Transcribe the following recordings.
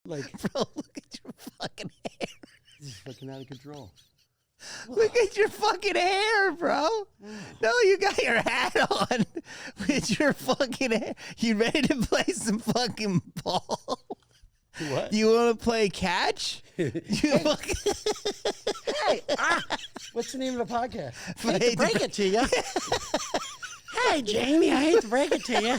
Like, Bro, look at your fucking hair. this is fucking out of control. Look at your fucking hair, bro. No, you got your hat on with your fucking hair. You ready to play some fucking ball? What? You want to play catch? You fucking... Hey, what's the name of the podcast? I hate to break it to you. Hey, Jamie, I hate to break it to you.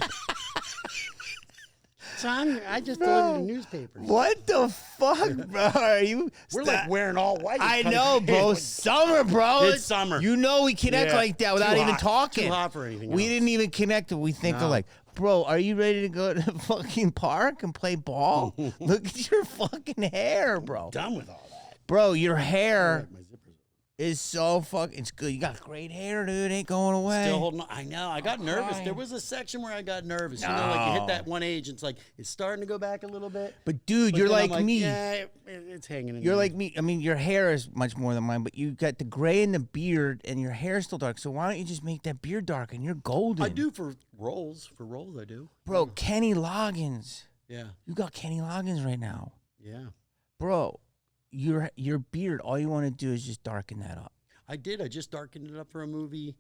Son, I just delivered the newspapers. What the fuck, bro? Are you? We're like wearing all white. I know, bro. Summer, bro. It's summer. You know we connect like that without even talking. Too hot for anything We else. didn't even connect. We think of like, bro, are you ready to go to the fucking park and play ball? Look at your fucking hair, bro. Done with all that. Bro, your hair My zippers. is so fucking. It's good. You got great hair, dude. Ain't going away. Still holding on. I know. I got nervous. crying. There was a section where I got nervous. You know, like you hit that one age, it's like it's starting to go back a little bit. But dude, But you're then I'm like me. Yeah, it's hanging in You're there. like me. I mean, your hair is much more than mine, but you got the gray in the beard, and your hair is still dark. So why don't you just make that beard dark and you're golden? I do for roles. For roles, I do. Bro, Kenny Loggins. Yeah. You got Kenny Loggins right now. Yeah. Bro, your beard, all you want to do is just darken that up. I did. I just darkened it up for a movie.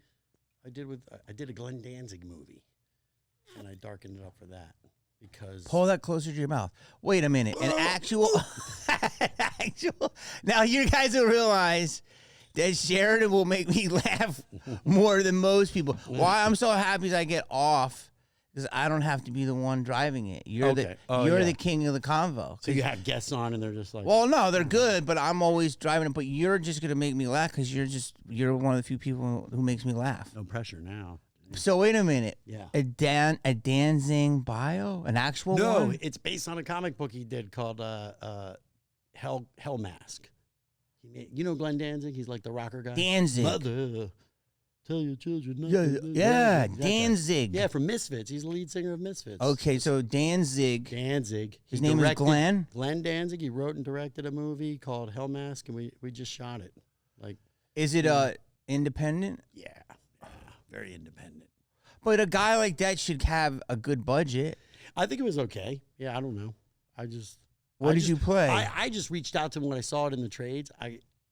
I did a Glenn Danzig movie, and I darkened it up for that because Pull that closer to your mouth. Wait a minute. An actual Now you guys will realize that Sheridan will make me laugh more than most people. Why I'm so happy is I get off because I don't have to be the one driving it. You're Okay. Oh, you're yeah. the king of the convo. so you have guests on, and they're just like, Well, no, they're good, but I'm always driving it. But you're just gonna make me laugh because you're one of the few people who makes me laugh. no pressure now. So wait a minute. Yeah. A Danzig bio, an actual No, one? it's based on a comic book he did called Hell Mask. You know Glenn Danzig? He's like the rocker guy. Danzig. Mother, tell your children. Not Yeah, to live yeah, that guy. Danzig. Yeah, from Misfits. He's the lead singer of Misfits. Okay, so Danzig. Danzig. His He name is directed- Glenn. Glenn Danzig. He wrote and directed a movie called Hell Mask, and we just shot it. Like, Is it independent? yeah, very independent. But a guy like that should have a good budget. I think it was okay. Yeah, I don't know. What did you play? I just reached out to him when I saw it in the trades.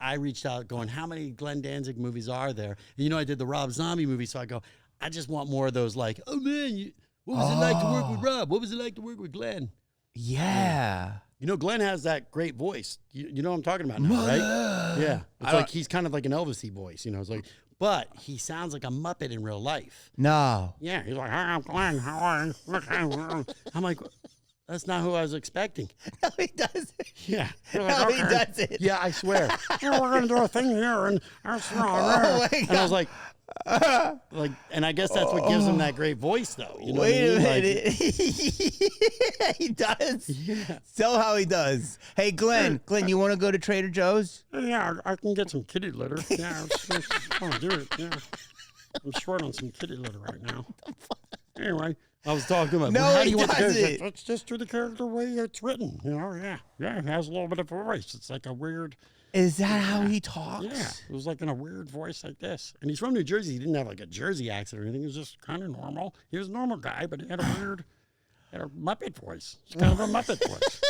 I reached out going, how many Glenn Danzig movies are there? And you know, I did the Rob Zombie movie, so I go, I just want more of those like, oh man, what was it like to work with Rob? What was it like to work with Glenn? Yeah. You know, Glenn has that great voice. You know what I'm talking about now, right? Yeah. It's like he's kind of like an Elvis-y voice, you know. It's like, but he sounds like a Muppet in real life. No. Yeah, he's like, hi, I'm Glenn. How are you? I'm like, that's not who I was expecting. No, he doesn't. Yeah. No, he doesn't. Yeah, I swear. Yeah, we're gonna do a thing here, and Oh my and I was like, and I guess that's what gives him that great voice, though. You know Wait what I a mean? minute. He does. Yeah. So how he does. Hey, Glenn, you want to go to Trader Joe's? Yeah, I can get some kitty litter. Yeah, I'm gonna do it. Yeah, I'm short on some kitty litter right now. Anyway, I was talking about No, how do he you want the character? doesn't. Let's just do the character way it's written. You know, yeah, it has a little bit of a voice. It's like a weird. Is that how he talks? Yeah, it was like in a weird voice like this. And he's from New Jersey. He didn't have like a Jersey accent or anything. He was just kind of normal. He was a normal guy, but he had a Muppet voice. It's kind of a Muppet voice.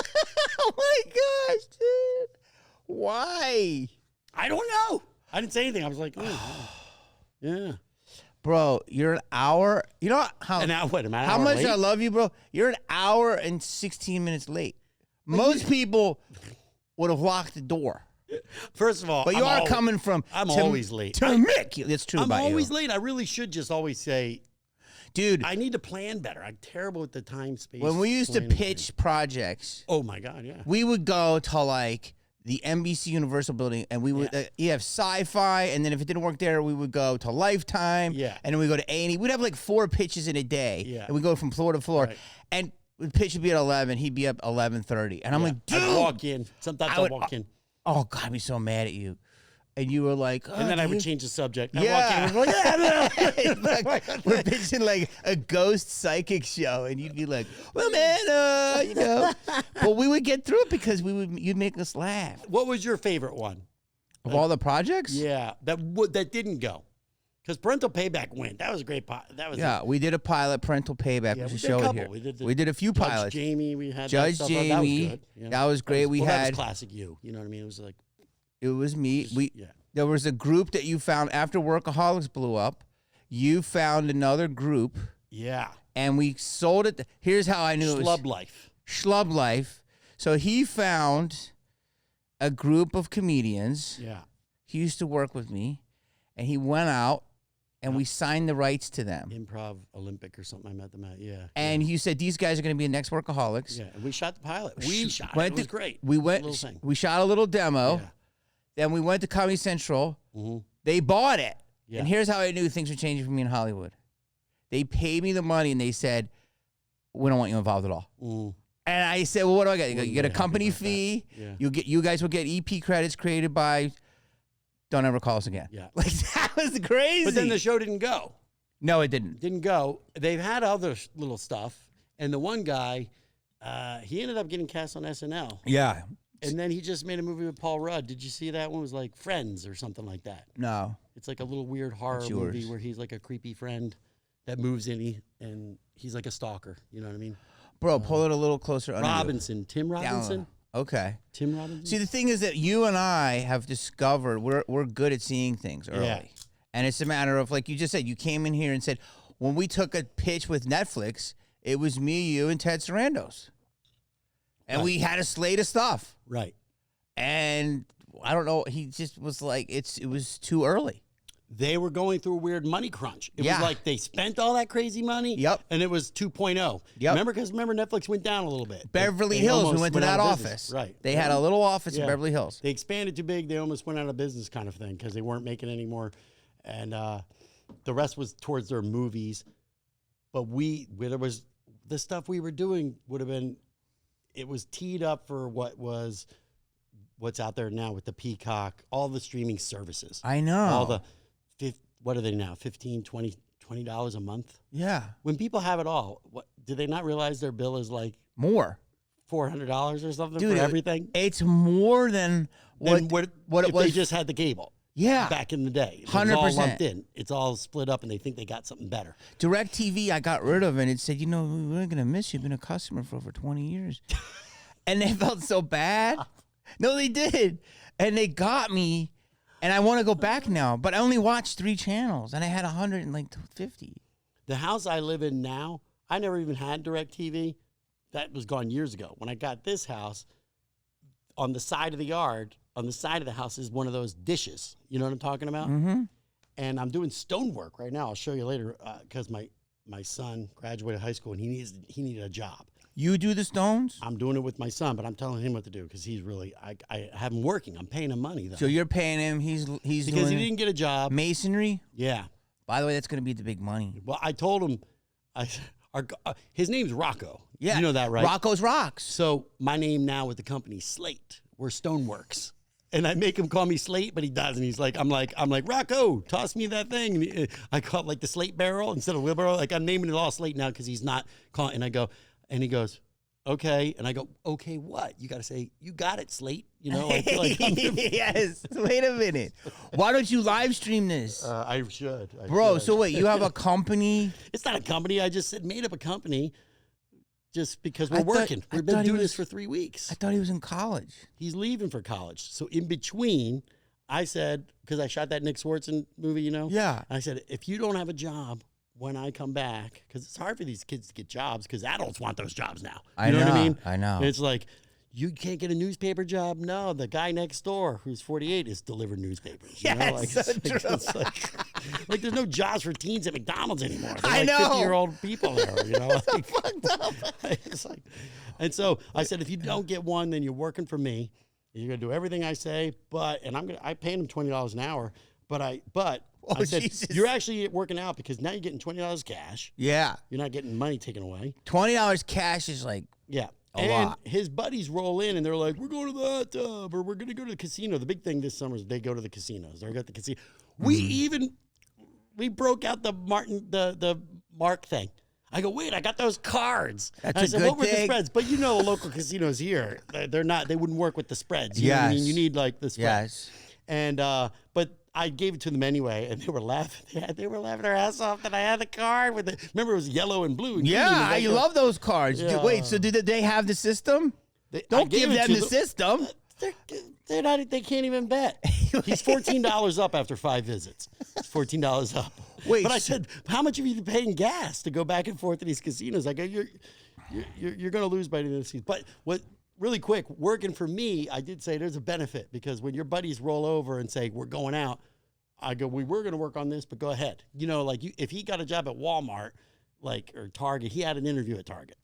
Oh my gosh, dude. Why? I don't know. I didn't say anything. I was like, oh, yeah. Bro, you're an hour. You know how And now, wait a minute. how much I love you, bro? You're an hour and 16 minutes late. Most people would have locked the door. First of all, But you are coming from I'm always late. To Mick. That's true I'm about always you. late. I really should just always say, Dude, I need to plan better. I'm terrible with the time space. when we used to planning pitch thing. projects, Oh my God, yeah. we would go to like the NBC Universal building, and we would you have Sci-Fi, and then if it didn't work there, we would go to Lifetime, Yeah. and then we go to A&E. We'd have like 4 pitches in a day, Yeah. and we go from floor to floor, Right. and the pitch would be at 11, he'd be up 11:30, and I'm like, dude, I'd walk in. Sometimes I I'd would- walk in. oh God, I'd be so mad at you, and you were like, And then I would dude. change the subject. I'd Yeah. walk in and be like, yeah, Like, we're pitching like a ghost psychic show, and you'd be like, "Well, man, you know," but we would get through it because you'd make us laugh. What was your favorite one? Of all the projects, Yeah, that didn't go. Because Parental Payback went. That was a great that was we did a pilot, Parental Payback. Yeah, we we should did a show it couple. here. We did a few Judge pilots. Jamie, we had Judge that stuff. Jamie, that was good. You know? that was great. That was classic you. You know what I mean? It was like It was me. yeah. There was a group that you found after Workaholics blew up. You found another group. Yeah. And we sold it. Here's how I knew it was Schlub Life. Schlub Life. So he found a group of comedians. Yeah. He used to work with me, and he went out, and we signed the rights to them. Improv Olympic or something. I met them at. Yeah. And you said these guys are going to be the next Workaholics. Yeah. And we shot the pilot. We shot it. Went It was to- great. We went. Little thing. We shot a little demo. Yeah. Then we went to Comedy Central. Mm-hmm. They bought it. Yeah. And here's how I knew things were changing for me in Hollywood. They paid me the money, and they said, "We don't want you involved at all." Mm. And I said, "Well, what do I get? You Wasn't get a very happy company about that. fee. Yeah. You guys will get EP credits created by. Don't ever call us again." Yeah. Like that was crazy. But then the show didn't go. No, it didn't. Didn't go. They've had other little stuff, and the one guy, he ended up getting cast on SNL, Yeah. and then he just made a movie with Paul Rudd. Did you see that one? It was like Friends or something like that. No. It's like a little weird horror That's movie yours. where he's like a creepy friend that moves in, and he's like a stalker. You know what I mean? Bro, pull it a little closer. under you. Robinson, Tim Robinson. Okay. Tim Robinson. See, the thing is that you and I have discovered we're good at seeing things early. Yeah. And it's a matter of, like you just said, you came in here and said, when we took a pitch with Netflix, it was me, you, and Ted Sarandos. And Right. we had a slate of stuff. Right. And I don't know, he just was like, it was too early. They were going through a weird money crunch. It Yeah. was like they spent all that crazy money. Yep. And it was 2.0. Yep. Remember Netflix went down a little bit. Beverly They Hills, we almost went to out that of office. business. Right. They had a little office in Yeah. Beverly Hills. They expanded too big. They almost went out of business, kind of thing, because they weren't making any more. And the rest was towards their movies. But there was the stuff we were doing would have been, it was teed up for what's out there now with the Peacock, all the streaming services. I know. All the, what are they now? $15, $20 a month? Yeah. When people have it all, do they not realize their bill is like More. $400 or something Dude, for everything? It's more than what if it was. they just had the cable Yeah. back in the day. It was 100%. all lumped in. It's all split up, and they think they got something better. DirecTV, I got rid of, and it said, we're going to miss you. You've been a customer for over 20 years. And they felt so bad. No, they did. And they got me, and I want to go back now. But I only watched 3 channels, and I had 150. The house I live in now, I never even had DirecTV. That was gone years ago. When I got this house, on the side of the yard, on the side of the house is one of those dishes. You know what I'm talking about? Mm-hmm. And I'm doing stonework right now. I'll show you later because my son graduated high school and he needed a job. You do the Stones? I'm doing it with my son, but I'm telling him what to do because he's really I have him working. I'm paying him money though. So you're paying him. He's because doing he didn't get a job. masonry. Yeah. By the way, that's going to be the big money. Well, I told him, his name's Rocco. Yeah, You know that, right? Rocco's Rocks. So my name now with the company Slate. We're Stoneworks. And I make him call me Slate, but he doesn't. He's like, I'm like, Rocco, toss me that thing. And I call it like the Slate barrel instead of wheelbarrow. Like I'm naming it all Slate now because he's not calling. And he goes, okay. And I go, okay, what? You got to say, you got it, Slate. You know, like Yes. Wait a minute. Why don't you live stream this? I should. Bro, so wait, you have a company? It's not a company. I just made up a company just because we're I thought- working. I We've been thought he doing was- this for 3 weeks. I thought he was in college. He's leaving for college. So in between, I said, because I shot that Nick Swartzen movie, you know? Yeah. I said, if you don't have a job when I come back, because it's hard for these kids to get jobs because adults want those jobs now. You know what I mean? I know. And it's like, you can't get a newspaper job? No, the guy next door who's 48 is delivering newspapers. You know? Yes, so true. It's like there's no jobs for teens at McDonald's anymore. They're I like know. 50-year-old people there, you know? Like, fucked up. it's like, and so I said, if you don't get one, then you're working for me. You're gonna do everything I say, I pay him $20 an hour, but I said, Jesus. you're actually working out because now you're getting $20 cash. Yeah. You're not getting money taken away. $20 cash is like, Yeah. A lot. His buddies roll in and they're like, we're going to the hot tub or we're going to go to the casino. The big thing this summer is they go to the casinos. They got the casino. We broke out the Mark thing. I go, wait, I got those cards. That's and I a said, good what were the thing. spreads? But you know, local casinos here, they wouldn't work with the spreads. You know what I mean? Yes. You need like the spread. yes. And but I gave it to them anyway, and they were laughing. They were laughing their ass off that I had the card with it. Remember, it was yellow and blue. And Yeah, I love those cards. Yeah. Wait, so did they have the system? I Don't gave give it them to the system. They're not. They can't even bet. He's $14 up after 5 visits. It's $14 up. Wait, but I said, how much have you been paying gas to go back and forth to these casinos? I go, you're going to lose by the end of the season. But what really quick, working for me, I did say there's a benefit because when your buddies roll over and say we're going out, I go, we were going to work on this, but go ahead. You know, like if he got a job at Walmart. Or Target. He had an interview at Target.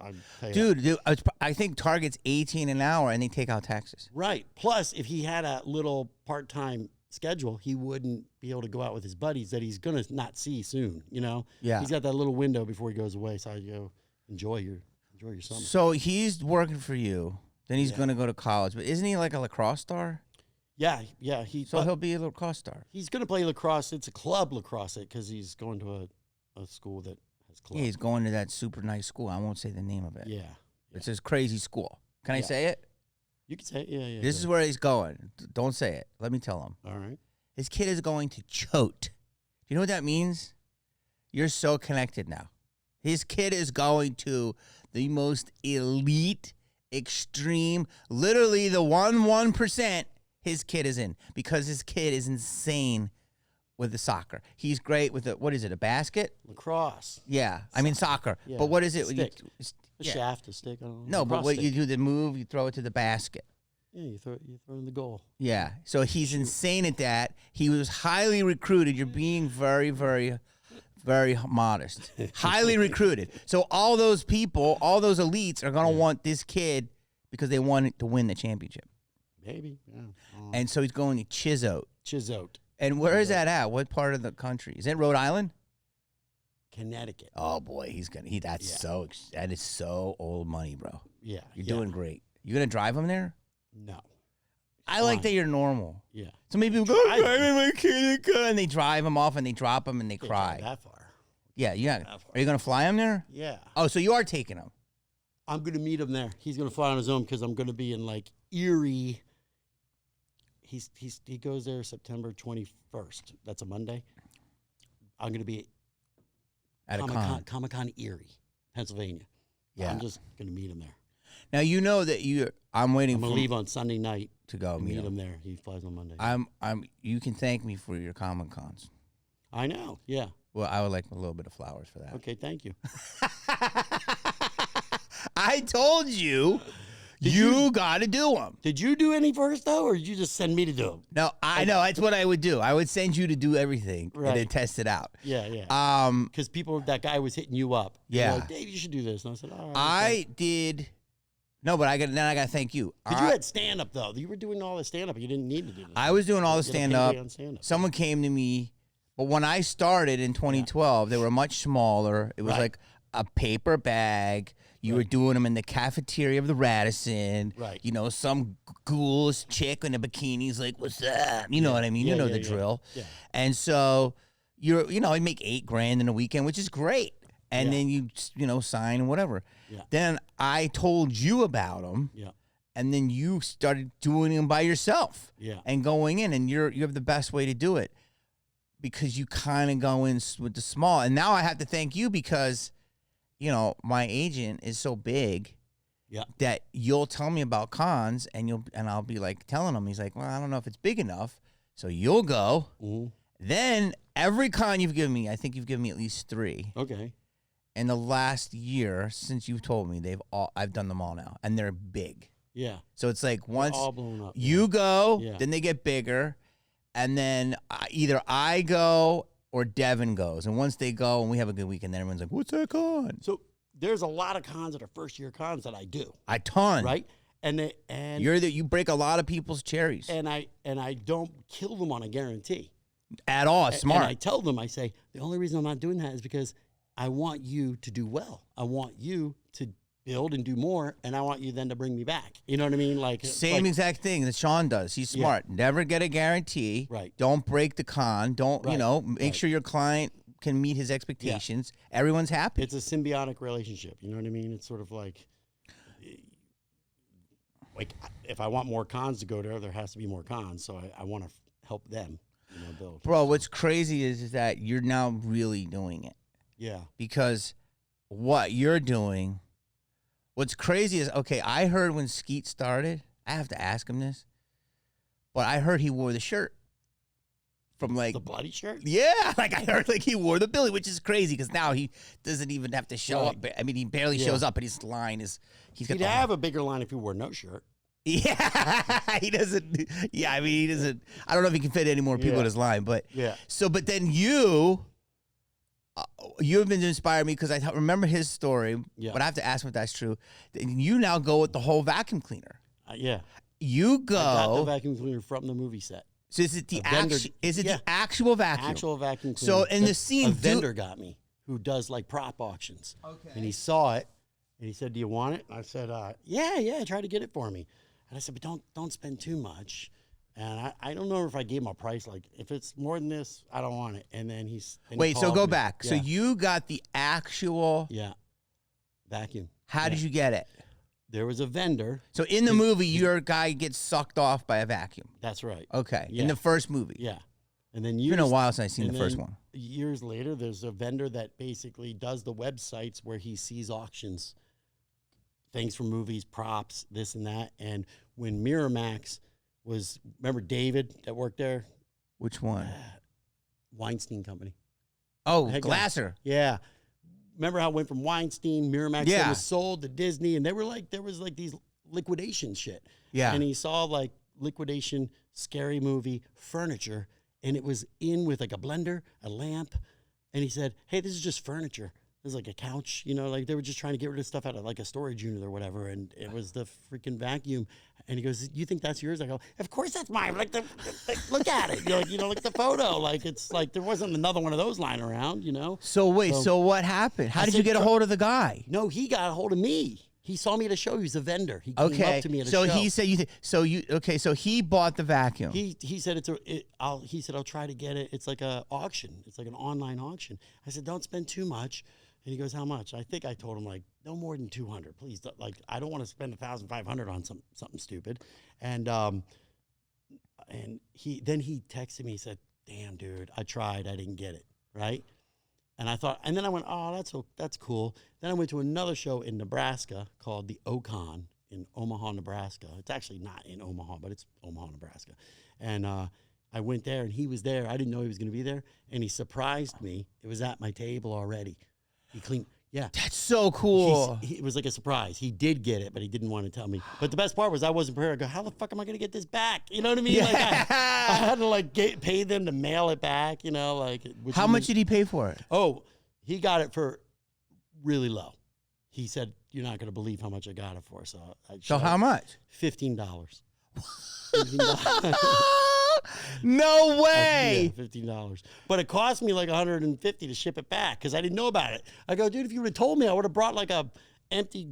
Dude, I think Target's $18 an hour, and they take out taxes. Right. Plus, if he had a little part-time schedule, he wouldn't be able to go out with his buddies that he's gonna not see soon. You know. Yeah. He's got that little window before he goes away. So I go enjoy your summer. So he's working for you. Then he's gonna go to college. But isn't he like a lacrosse star? Yeah. He'll be a lacrosse star. He's gonna play lacrosse. It's a club lacrosse because he's going to a school that. Yeah, he's going to that super nice school. I won't say the name of it. Yeah. It's this crazy school. Can I say it? You can say it. Yeah. This is where he's going. Don't say it. Let me tell him. All right. His kid is going to Choate. Do you know what that means? You're so connected now. His kid is going to the most elite, extreme, literally the 1% his kid is in because his kid is insane with the soccer. He's great with what is it, a basket? Lacrosse. Yeah. I mean soccer. Yeah. But what is it? Stick. A shaft, a stick. I don't know. No, but what you do, the move, you throw it to the basket. Yeah, you throw it in the goal. Yeah. So he's insane at that. He was highly recruited. You're being very, very, very modest. Highly recruited. So all those people, all those elites are going to want this kid because they want to win the championship. Maybe. Yeah. And so he's going to Chizote. And where is that at? What part of the country? Is it Rhode Island? Connecticut. Oh boy, that is so old money, bro. Yeah. You're doing great. You gonna drive him there? No. I like that you're normal. Yeah. So maybe people go, I'm driving my kid, and they drive him off and they drop him and they cry. That far. Yeah, Are you gonna fly him there? Yeah. Oh, so you are taking him? I'm gonna meet him there. He's gonna fly on his own because I'm gonna be in like Erie. He goes there September 21st. That's a Monday. I'm going to be at Comic-Con Erie, Pennsylvania. Yeah. I'm just going to meet him there. Now you know that I'm waiting. I'm going to leave on Sunday night to go meet him there. He flies on Monday. You can thank me for your Comic-Cons. I know. Yeah. Well, I would like a little bit of flowers for that. Okay, thank you. I told you. You got to do them. Did you do any first, though, or did you just send me to do them? No, I know. That's what I would do. I would send you to do everything and then test it out. Yeah. Because that guy was hitting you up. Yeah. Like, Dave, you should do this. And I said, all right. I did. No, but I got to thank you. Because you had stand-up, though. You were doing all the stand-up. You didn't need to do that. I was doing all the stand-up. Someone came to me. But when I started in 2012, they were much smaller. It was like a paper bag. You were doing them in the cafeteria of the Radisson. Right. You know, some ghoulish chick in a bikini's like, what's up? You know what I mean? You know the drill. Yeah. And so you make $8,000 in a weekend, which is great. And then you sign and whatever. Yeah. Then I told you about them. Yeah. And then you started doing them by yourself. Yeah. And going in, and you have the best way to do it because you kind of go in with the small. And now I have to thank you because my agent is so big that you'll tell me about cons and I'll be like telling him. He's like, well, I don't know if it's big enough. So you'll go. Mm-hmm. Then every con you've given me, I think you've given me at least 3. Okay. In the last year since you've told me, I've done them all now, and they're big. Yeah. So it's like once all blown up. You go, then they get bigger, and then either I go or Devin goes. And once they go and we have a good weekend, then everyone's like, what's that con? So there's a lot of cons that are first-year cons that I do. A ton. Right? And you break a lot of people's cherries. And I don't kill them on a guarantee. At all. Smart. And I tell them, I say, the only reason I'm not doing that is because I want you to do well. I want you to build and do more, and I want you then to bring me back. You know what I mean? Same exact thing that Sean does. He's smart. Yeah. Never get a guarantee. Right. Don't break the con. Don't, make sure your client can meet his expectations. Yeah. Everyone's happy. It's a symbiotic relationship. You know what I mean? It's sort of like if I want more cons to go there has to be more cons. So I want to help them, build. Bro, what's crazy is that you're now really doing it. Yeah. Because what you're doing, what's crazy is, okay, I heard when Skeet started, I have to ask him this, but I heard he wore the shirt. From like the bloody shirt? Yeah, like I heard like he wore the Billy, which is crazy because now he doesn't even have to show up. I mean, he barely shows up, and his line is he'd have a bigger line if he wore no shirt. Yeah, he doesn't. Yeah, I mean, he doesn't. I don't know if he can fit any more people in his line, but yeah. So, but then you have been inspiring me because I remember his story. Yeah. But I have to ask him if that's true. And you now go with the whole vacuum cleaner. Yeah. You go. I got the vacuum cleaner from the movie set. So is it the actual vacuum? Actual vacuum cleaner. So in the scene, a vendor got me who does like prop auctions. Okay. And he saw it, and he said, "Do you want it?" And I said, "Yeah, try to get it for me." And I said, "But don't spend too much." And I don't know if I gave him a price. Like if it's more than this, I don't want it. And then wait. So go me. back. Yeah. So you got the actual vacuum. How did you get it? There was a vendor. So in the movie, your guy gets sucked off by a vacuum. That's right. Okay. Yeah. In the first movie. Yeah. And then it's been a while since I've seen the first one. Years later, there's a vendor that basically does the websites where he sees auctions, things from movies, props, this and that. And when Miramax remember David that worked there? Which one? Weinstein Company. Oh, Glasser. Yeah. Remember how it went from Weinstein, Miramax, that was sold to Disney, and there was these liquidation shit. Yeah. And he saw like liquidation, scary movie, furniture, and it was in with like a blender, a lamp, and he said, "Hey, this is just furniture. This is like a couch, like they were just trying to get rid of stuff out of like a storage unit or whatever, and it was the freaking vacuum." And he goes, "You think that's yours?" I go, "Of course that's mine. Like look at it. Look at the photo. Like it's like there wasn't another one of those lying around, So wait, so what happened? How did you get a hold of the guy? No, he got a hold of me. He saw me at a show. He was a vendor. He came up to me at a show. So he said so he bought the vacuum. He said he said I'll try to get it. It's like an auction. It's like an online auction. I said don't spend too much. And he goes, "How much?" I think I told him like no more than 200, please. Like I don't want to spend 1,500 on something stupid. And he texted me. He said, "Damn, dude, I tried. I didn't get it." Right. And I thought, and then I went, "Oh, that's cool." Then I went to another show in Nebraska called the Ocon in Omaha, Nebraska. It's actually not in Omaha, but it's Omaha, Nebraska. And I went there, and he was there. I didn't know he was going to be there, and he surprised me. It was at my table already. He cleaned. Yeah. That's so cool. It was like a surprise. He did get it, but he didn't want to tell me. But the best part was I wasn't prepared. I go, how the fuck am I going to get this back? You know what I mean? Yeah. Like I had to pay them to mail it back, How much did he pay for it? Oh, he got it for really low. He said, "You're not going to believe how much I got it for." So how much? $15. No way. Yeah, $15. But it cost me like $150 to ship it back because I didn't know about it. I go, dude, if you would have told me, I would have brought like a empty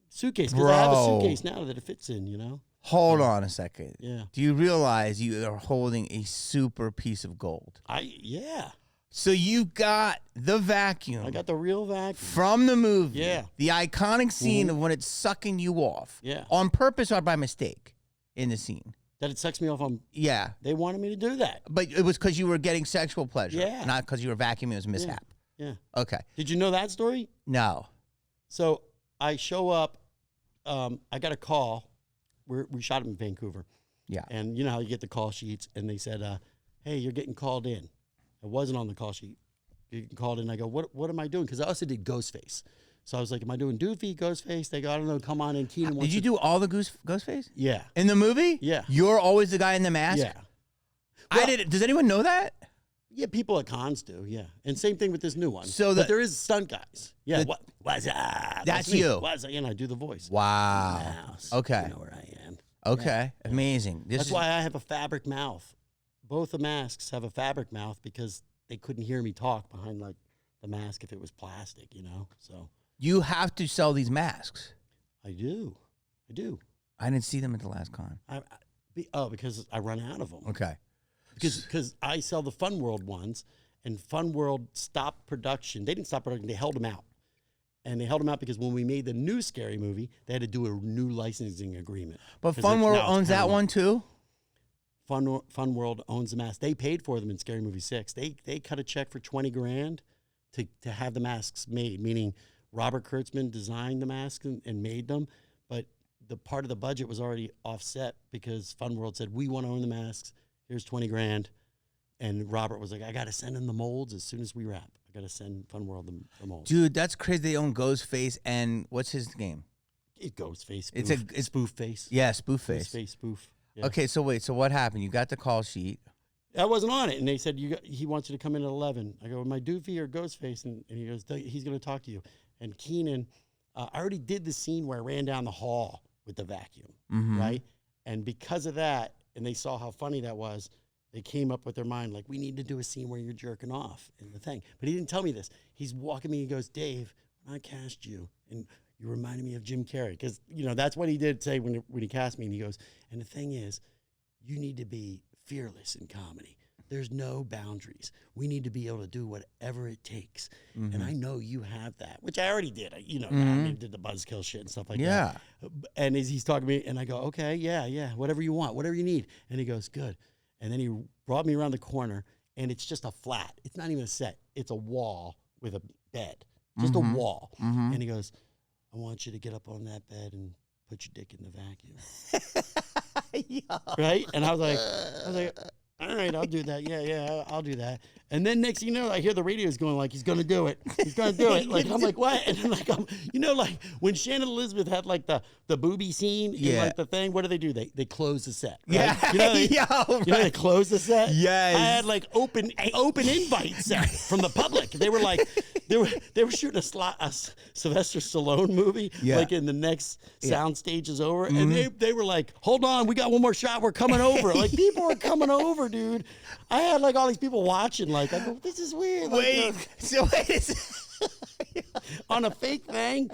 suitcase because I have a suitcase now that it fits in, Hold on a second. Yeah. Do you realize you are holding a super piece of gold? Yeah. So you got the vacuum. I got the real vacuum. From the movie. Yeah. The iconic scene of when it's sucking you off. Yeah. On purpose or by mistake in the scene. That it sucks me off on. Yeah. They wanted me to do that. But it was because you were getting sexual pleasure. Yeah. Not because you were vacuuming. It was a mishap. Yeah. Okay. Did you know that story? No. So I show up. I got a call. We shot him in Vancouver. Yeah. And you know how you get the call sheets, and they said, "Hey, you're getting called in." It wasn't on the call sheet. You getting called in. I go, "What am I doing?" Because I also did Ghostface. So I was like, "Am I doing Doofy, Ghostface?" They go, "I don't know. Come on in." Keenan Did you do all the Ghostface? Yeah. In the movie? Yeah. You're always the guy in the mask? Yeah. I did it. Does anyone know that? Yeah, people at cons do. Yeah, and same thing with this new one. So but there is stunt guys. Yeah. What's up? That's me. you. What's up? I do the voice. Wow. Mouse. Okay. You know where I am. Okay. Yeah. Amazing. That's why I have a fabric mouth. Both the masks have a fabric mouth because they couldn't hear me talk behind like the mask if it was plastic, So you have to sell these masks. I do. I didn't see them at the last con. Because I run out of them. Okay. Because I sell the Fun World ones, and Fun World stopped production. They didn't stop production. They held them out. And they held them out because when we made the new Scary Movie, they had to do a new licensing agreement. But Fun World owns that one too? Fun World owns the mask. They paid for them in Scary Movie 6. They cut a check for $20,000 to have the masks made, meaning Robert Kurtzman designed the masks and made them, but the part of the budget was already offset because Fun World said, we want to own the masks. Here's $20,000. And Robert was like, I got to send in the molds as soon as we wrap. I got to send Fun World the molds. Dude, that's crazy. They own Ghostface and what's his name? Ghostface. It's a spoof face. Yeah, spoof face. Ghostface spoof. Yeah. Okay, so wait. So what happened? You got the call sheet. I wasn't on it, and they said he wants you to come in at 11. I go, am I Doofy or Ghostface? And he goes, he's going to talk to you. And Keenan, I already did the scene where I ran down the hall with the vacuum, right? And because of that, and they saw how funny that was, they came up with their mind, like, we need to do a scene where you're jerking off in the thing. But he didn't tell me this. He's walking me, he goes, Dave, when I cast you, and you reminded me of Jim Carrey. Because, that's what he did say when he cast me. And he goes, and the thing is, you need to be fearless in comedy. There's no boundaries. We need to be able to do whatever it takes. And I know you have that, which I already did. I did the buzzkill shit and stuff like that. And as he's talking to me, and I go, okay, yeah, whatever you want, whatever you need. And he goes, good. And then he brought me around the corner, and it's just a flat. It's not even a set. It's a wall with a bed, just a wall. And he goes, I want you to get up on that bed and put your dick in the vacuum. Right? And I was like, all right, I'll do that. Yeah, I'll do that. And then next thing you know, I hear the radios going like, he's going to do it. He's going to do it. Like, I'm like, what? And then like, like when Shannon Elizabeth had like the booby scene in like the thing, what do? They close the set. Right? Yeah. They close the set? Yes. I had like open invite set from the public. They were like, they were shooting a Sylvester Stallone movie like in the next sound stage is over. And they were like, hold on, we got one more shot. We're coming over. Like people were coming over, dude. I had like all these people watching. Like, I go, this is weird. On a fake thing,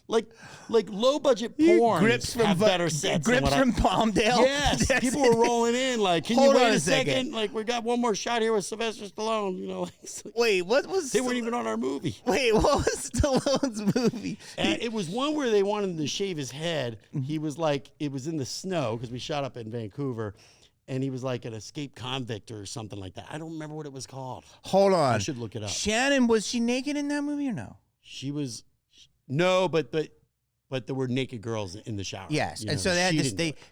like low budget porn. Grips have better sets. Grips from Palmdale. Yes, people were rolling in. Like, can you wait a second? Like, we got one more shot here with Sylvester Stallone. Wait, what was? They weren't even on our movie. Wait, what was Stallone's movie? It was one where they wanted him to shave his head. He was like, it was in the snow because we shot up in Vancouver. And he was like an escaped convict or something like that. I don't remember what it was called. Hold on. I should look it up. Shannon, was she naked in that movie or no? She was, no, but there were naked girls in the shower. Yes, and so they had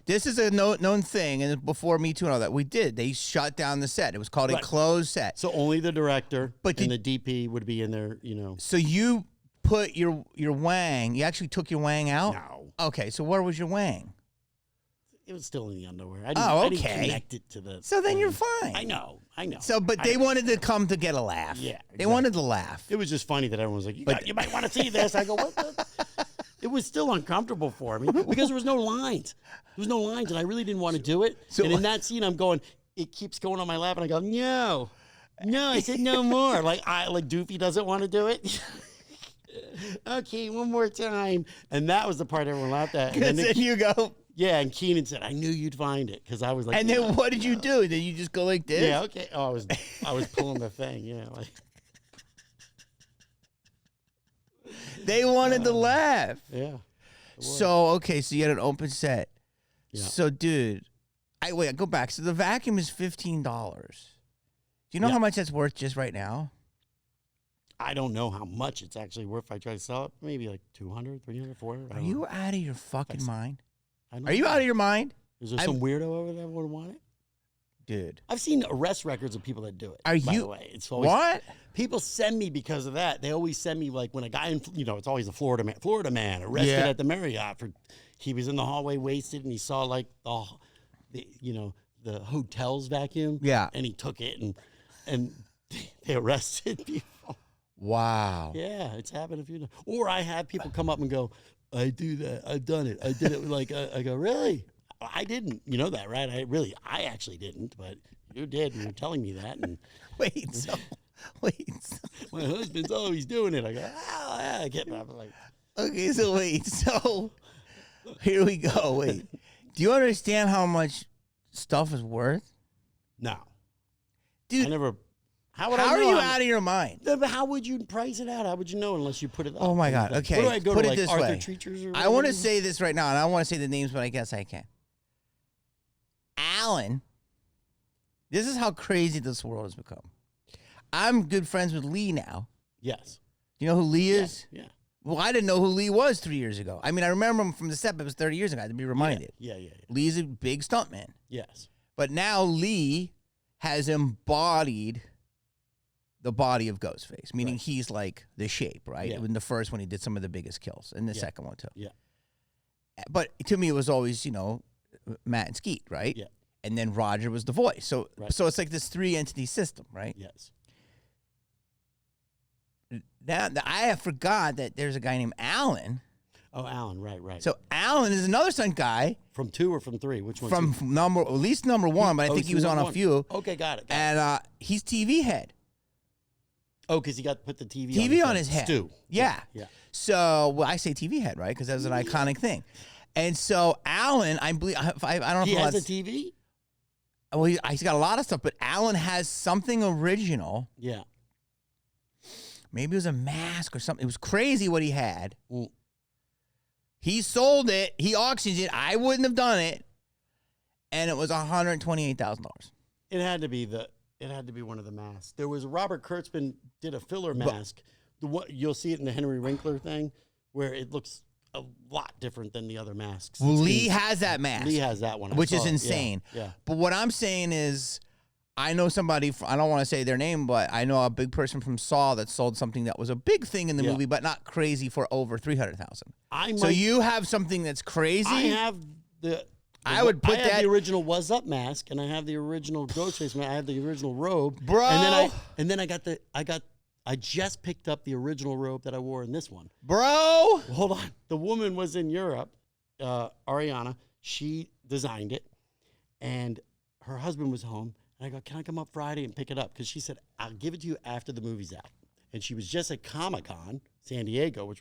this is a known thing, and before Me Too and all that, they shut down the set. It was called a closed set. So only the director and the DP would be in there, So you put your wang, you actually took your wang out? No. Okay, so where was your wang? It was still in the underwear. I didn't connect it to the. So then you're fine. I know. So, but they wanted to come to get a laugh. Yeah, exactly. They wanted to laugh. It was just funny that everyone was like, you might want to see this. I go, what the? It was still uncomfortable for me because there was no lines. There was no lines, and I really didn't want to do it. So, and in that scene, I'm going, it keeps going on my lap, and I go, no. I said no more. Like Doofy doesn't want to do it. Okay, one more time. And that was the part everyone laughed at. And then you go. Yeah, and Keenan said, I knew you'd find it because I was like. And then what did you do? Did you just go like this? Yeah, okay. Oh, I was pulling the thing. Yeah, like. They wanted to laugh. Yeah. So okay, so you had an open set. Yeah. So dude, I go back. So the vacuum is $15. Do you know how much that's worth just right now? I don't know how much it's actually worth if I try to sell it. Maybe like 200, 300, 400. Are you out of your fucking mind? Are you out of your mind? Is there some weirdo over there that would want it? Dude. I've seen arrest records of people that do it. By the way. It's always, what? People send me because of that. They always send me like when a guy, it's always a Florida man arrested at the Marriott he was in the hallway wasted and he saw like the hotel's vacuum. Yeah. And he took it and they arrested people. Wow. Yeah, it's happened a few times. Or I have people come up and go, I do that. I've done it. I did it. Like, I go, really? I didn't. You know that, right? I actually didn't, but you did. And you're telling me that. And wait. My husband's always doing it. I go, yeah, I get that. Like, okay, so wait. So here we go. Wait. Do you understand how much stuff is worth? No. Dude. I never. How are you out of your mind? How would you price it out? How would you know unless you put it up? Oh, my God. Okay. Where do I go put to, it like, this Arthur way. Treacher's or I want to say this right now, and I don't want to say the names, but I guess I can. Alan This is how crazy this world has become. I'm good friends with Lee now. Yes. You know who Lee is? Yeah. Well, I didn't know who Lee was 3 years ago. I mean, I remember him from the set, but it was 30 years ago. I had to be reminded. Yeah. Lee's a big stuntman. Yes. But now Lee has embodied the body of Ghostface, meaning he's like the shape, right? Yeah. In the first one, he did some of the biggest kills. In the second one, too. Yeah. But to me, it was always, Matt and Skeet, right? Yeah. And then Roger was the voice. So it's like this 3-entity system, right? Yes. Now, I have forgot that there's a guy named Alan. Oh, Alan, right. So Alan is another stunt guy. From 2 or from 3? Which one? From at least number 1, but I think he was on a few. Okay, got it. And he's TV head. Oh, because he got put the TV on his head. Stu. Yeah. Yeah. So, I say TV head, right? Because that was an iconic thing. And so Alan, I believe, I don't know He if has a TV? Well, he's got a lot of stuff, but Alan has something original. Yeah. Maybe it was a mask or something. It was crazy what he had. Mm. He sold it. He auctioned it. I wouldn't have done it. And it was $128,000. It had to be one of the masks. There was Robert Kurtzman did a filler mask. You'll see it in the Henry Winkler thing, where it looks a lot different than the other masks. Well, Lee has that mask. Lee has that one, which is insane. Yeah. But what I'm saying is, I know somebody. I don't want to say their name, but I know a big person from Saw that sold something that was a big thing in the movie, but not crazy, for over $300,000. So you have something that's crazy. I have the. I would put that the original Was Up mask, and I have the original Ghostface mask. I have the original robe, bro. And then I just picked up the original robe that I wore in this one, bro. Hold on, the woman was in Europe, Ariana. She designed it, and her husband was home. And I go, can I come up Friday and pick it up? Because she said, I'll give it to you after the movie's out. And she was just at Comic-Con San Diego,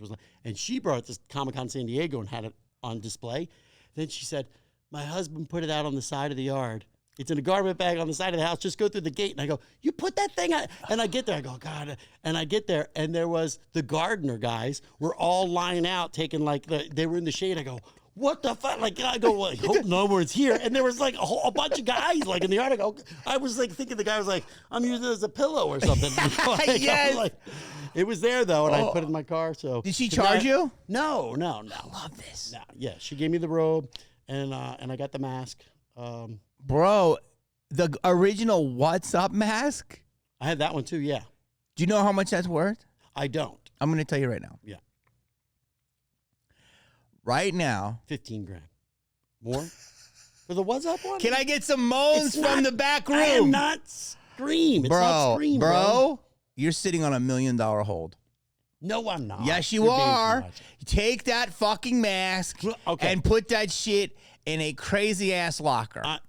and she brought this Comic-Con San Diego and had it on display. Then she said, my husband put it out on the side of the yard. It's in a garment bag on the side of the house. Just go through the gate. And I go, you put that thing out? And I get there. I go, God. And I get there, and there was the gardener guys were all lying out, taking they were in the shade. I go, what the fuck? I go, well, I hope no one's here. And there was a bunch of guys in the yard. I was thinking the guy was like, I'm using it as a pillow or something. Yes. It was there though, and I put it in my car. So did she charge you? No. I love this. No, yeah, she gave me the robe, and I got the mask. Bro, the original What's Up mask? I had that one too. Yeah. Do you know how much that's worth? I don't. I'm going to tell you right now. Yeah. Right now, $15,000 more for the What's Up one. Can I get some moans from the back room? I am not Scream. It's not Scream, bro. You're sitting on $1 million hold. No, I'm not. Yes, you are. Take that fucking mask and put that shit in a crazy ass locker. I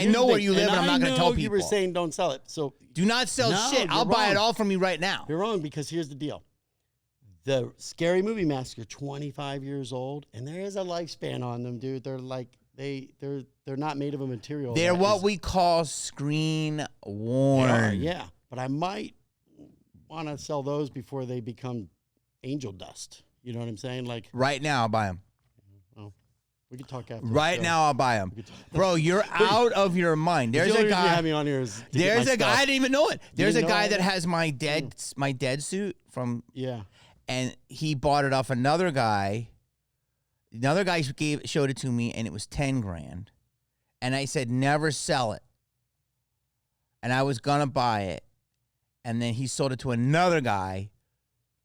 know where you live, and I'm not going to tell people. You were saying don't sell it, so do not sell shit. I'll buy it all from you right now. You're wrong, because here's the deal. The Scary Movie masks are 25 years old, and there is a lifespan on them, dude. They're they're not made of a material. They're what we call screen worn. Yeah, but I might want to sell those before they become angel dust. You know what I'm saying? Right now, I'll buy them. Oh, we can talk after. Right now, I'll buy them. Bro, you're out of your mind. There's a guy. You have me on here is there's a guy. I didn't even know it. There's a guy that has my dead suit from. Yeah. And he bought it off another guy. Another guy showed it to me, and it was $10,000. And I said, never sell it. And I was gonna buy it, and then he sold it to another guy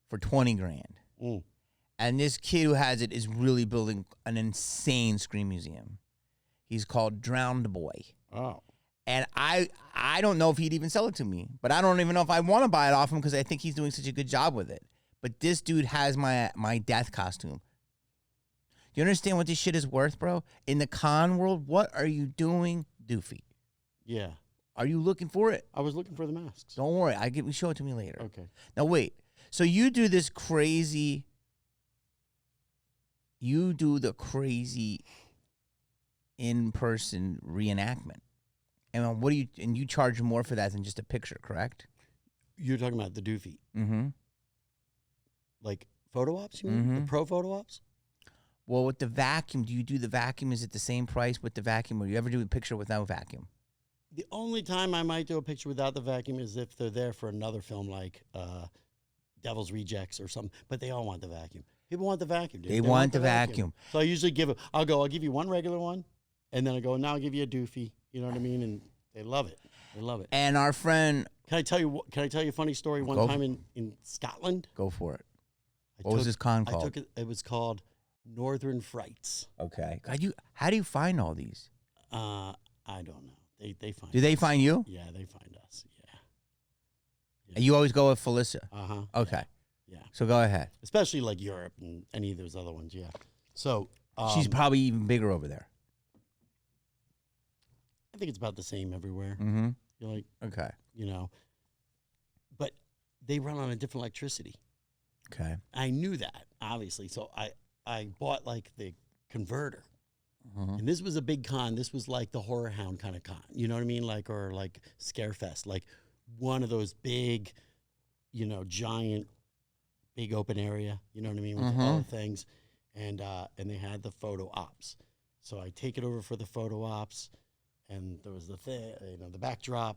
for $20,000. Mm. And this kid who has it is really building an insane Scream museum. He's called Drowned Boy. Oh. And I don't know if he'd even sell it to me, but I don't even know if I want to buy it off him because I think he's doing such a good job with it. But this dude has my death costume. Do you understand what this shit is worth, bro? In the con world, what are you doing, Doofy? Yeah. Are you looking for it? I was looking for the masks. Don't worry. Show it to me later. Okay. Now, wait. So you do this crazy... You do the crazy in-person reenactment. And you charge more for that than just a picture, correct? You're talking about the Doofy. Mm-hmm. Like photo ops, you mean? Mm-hmm. The pro photo ops? Well, with the vacuum, do you do the vacuum? Is it the same price with the vacuum, or you ever do a picture with no vacuum? The only time I might do a picture without the vacuum is if they're there for another film like Devil's Rejects or something. But they all want the vacuum. People want the vacuum, dude. They want the vacuum. So I usually I'll give you one regular one, and then I go, now I'll give you a doofy. You know what I mean? And they love it. They love it. And our friend, Can I tell you a funny story? One time in Scotland. Go for it. What was this con called? It was called Northern Frights. Okay. How do you find all these? I don't know. They find. Do they find you? Yeah, they find us. Yeah. And you always go with Felicia. Okay. Yeah. So go ahead. Especially like Europe and any of those other ones. Yeah. So she's probably even bigger over there. I think it's about the same everywhere. Mm-hmm. You're like, okay. You know, but they run on a different electricity. Okay. I knew that obviously, so I bought like the converter. Mm-hmm. And this was a big con. This was like the Horror Hound kind of con. You know what I mean? Like, or like Scarefest, like one of those big, giant, big open area. You know what I mean? With all the things. And they had the photo ops. So I take it over for the photo ops, and there was the thing, the backdrop,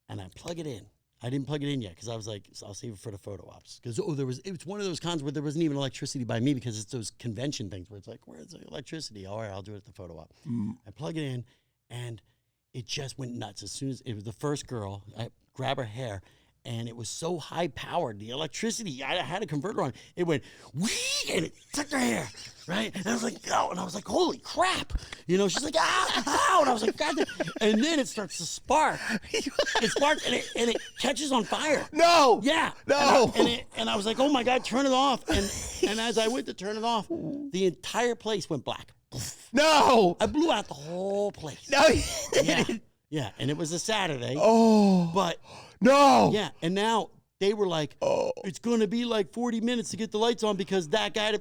and I plug it in. I didn't plug it in yet because I was like, I'll save it for the photo ops. Because it was one of those cons where there wasn't even electricity by me because it's those convention things where it's like, where's the electricity? All right, I'll do it at the photo op. I plug it in, and it just went nuts. As soon as it was the first girl, I grab her hair, and it was so high powered, the electricity, I had a converter on. It went, whee, and it took her hair, right? And I was like, oh, and I was like, holy crap. She's like, ow, and I was like, God damn. And then it starts to spark. It sparks, and it catches on fire. No. Yeah. No. And I was like, oh my God, turn it off. And as I went to turn it off, the entire place went black. No. I blew out the whole place. No, you didn't. Yeah, and it was a Saturday. Oh. But no. yeah, and now they were like, it's going to be like 40 minutes to get the lights on because that guy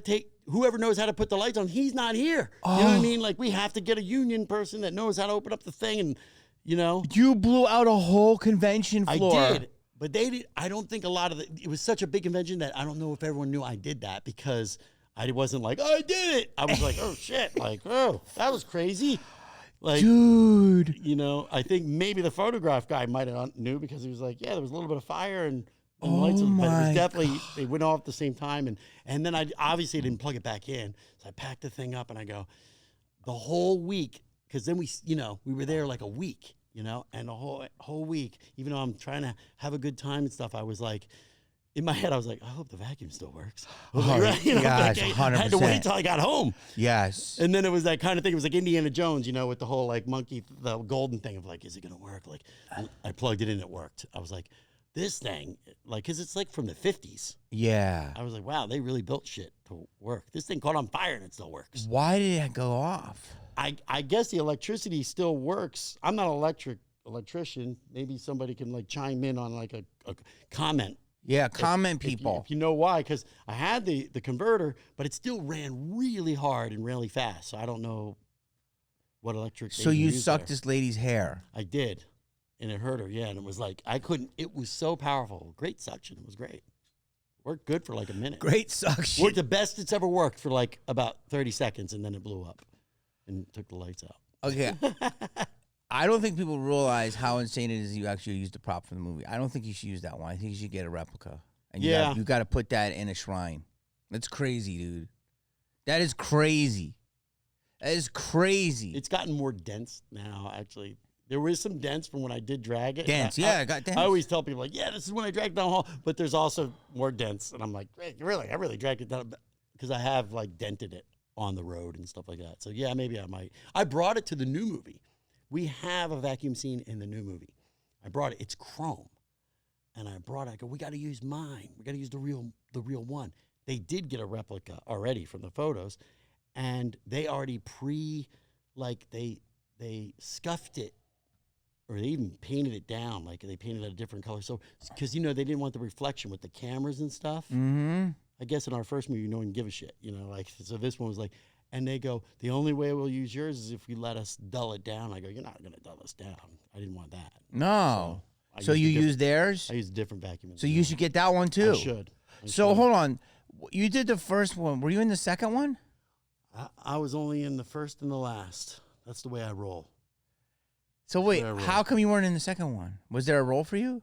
whoever knows how to put the lights on, he's not here. You know what I mean? Like, we have to get a union person that knows how to open up the thing and, You blew out a whole convention floor. I did, but they did. I don't think a lot of it was such a big convention that I don't know if everyone knew I did that because I wasn't like, I did it. I was like, oh, shit. Like, oh, that was crazy. Like, dude, I think maybe the photograph guy might have knew because he was like, yeah, there was a little bit of fire and the lights, but it was definitely, they went off at the same time. And then I obviously didn't plug it back in. So I packed the thing up and I go, the whole week, because then we were there like a week, and the whole week, even though I'm trying to have a good time and stuff, I was like, in my head, I was like, I hope the vacuum still works. Gosh, 100%. I had to wait till I got home. Yes. And then it was that kind of thing. It was like Indiana Jones, with the whole like monkey, the golden thing of like, is it going to work? Like, I plugged it in, it worked. I was like, this thing, like, because it's like from the 50s. Yeah. I was like, wow, they really built shit to work. This thing caught on fire and it still works. Why did it go off? I guess the electricity still works. I'm not an electrician. Maybe somebody can like chime in on like a comment. Yeah, comment people. If you know why, because I had the converter, but it still ran really hard and really fast. So I don't know what electric. So you sucked this lady's hair. I did, and it hurt her. Yeah, and it was like I couldn't. It was so powerful. Great suction. It was great. Worked good for like a minute. Great suction. Worked the best it's ever worked for like about 30 seconds, and then it blew up and took the lights out. Okay. I don't think people realize how insane it is you actually used the prop for the movie. I don't think you should use that one. I think you should get a replica. And you got to put that in a shrine. That's crazy, dude. That is crazy. That is crazy. It's gotten more dense now, actually. There was some dents from when I did drag it. Dents, yeah, I got dents. I always tell people, like, yeah, this is when I dragged down the hall, but there's also more dents. And I'm like, hey, really? I really dragged it down because I have, like, dented it on the road and stuff like that. So, yeah, maybe I might. I brought it to the new movie. We have a vacuum scene in the new movie. I brought it. It's chrome. And I go, we got to use mine. We got to use the real one. They did get a replica already from the photos. And they already they scuffed it. Or they even painted it down. Like, they painted it a different color. So, because, they didn't want the reflection with the cameras and stuff. Mm-hmm. I guess in our first movie, no one give a shit. So this one was like, and they go, the only way we'll use yours is if we let us dull it down. I go, you're not going to dull us down. I didn't want that. No. So you used theirs? I used a different vacuum. So you should get that one too. I should. Hold on. You did the first one. Were you in the second one? I was only in the first and the last. That's the way I roll. So wait, There was. how come you weren't in the second one? Was there a role for you?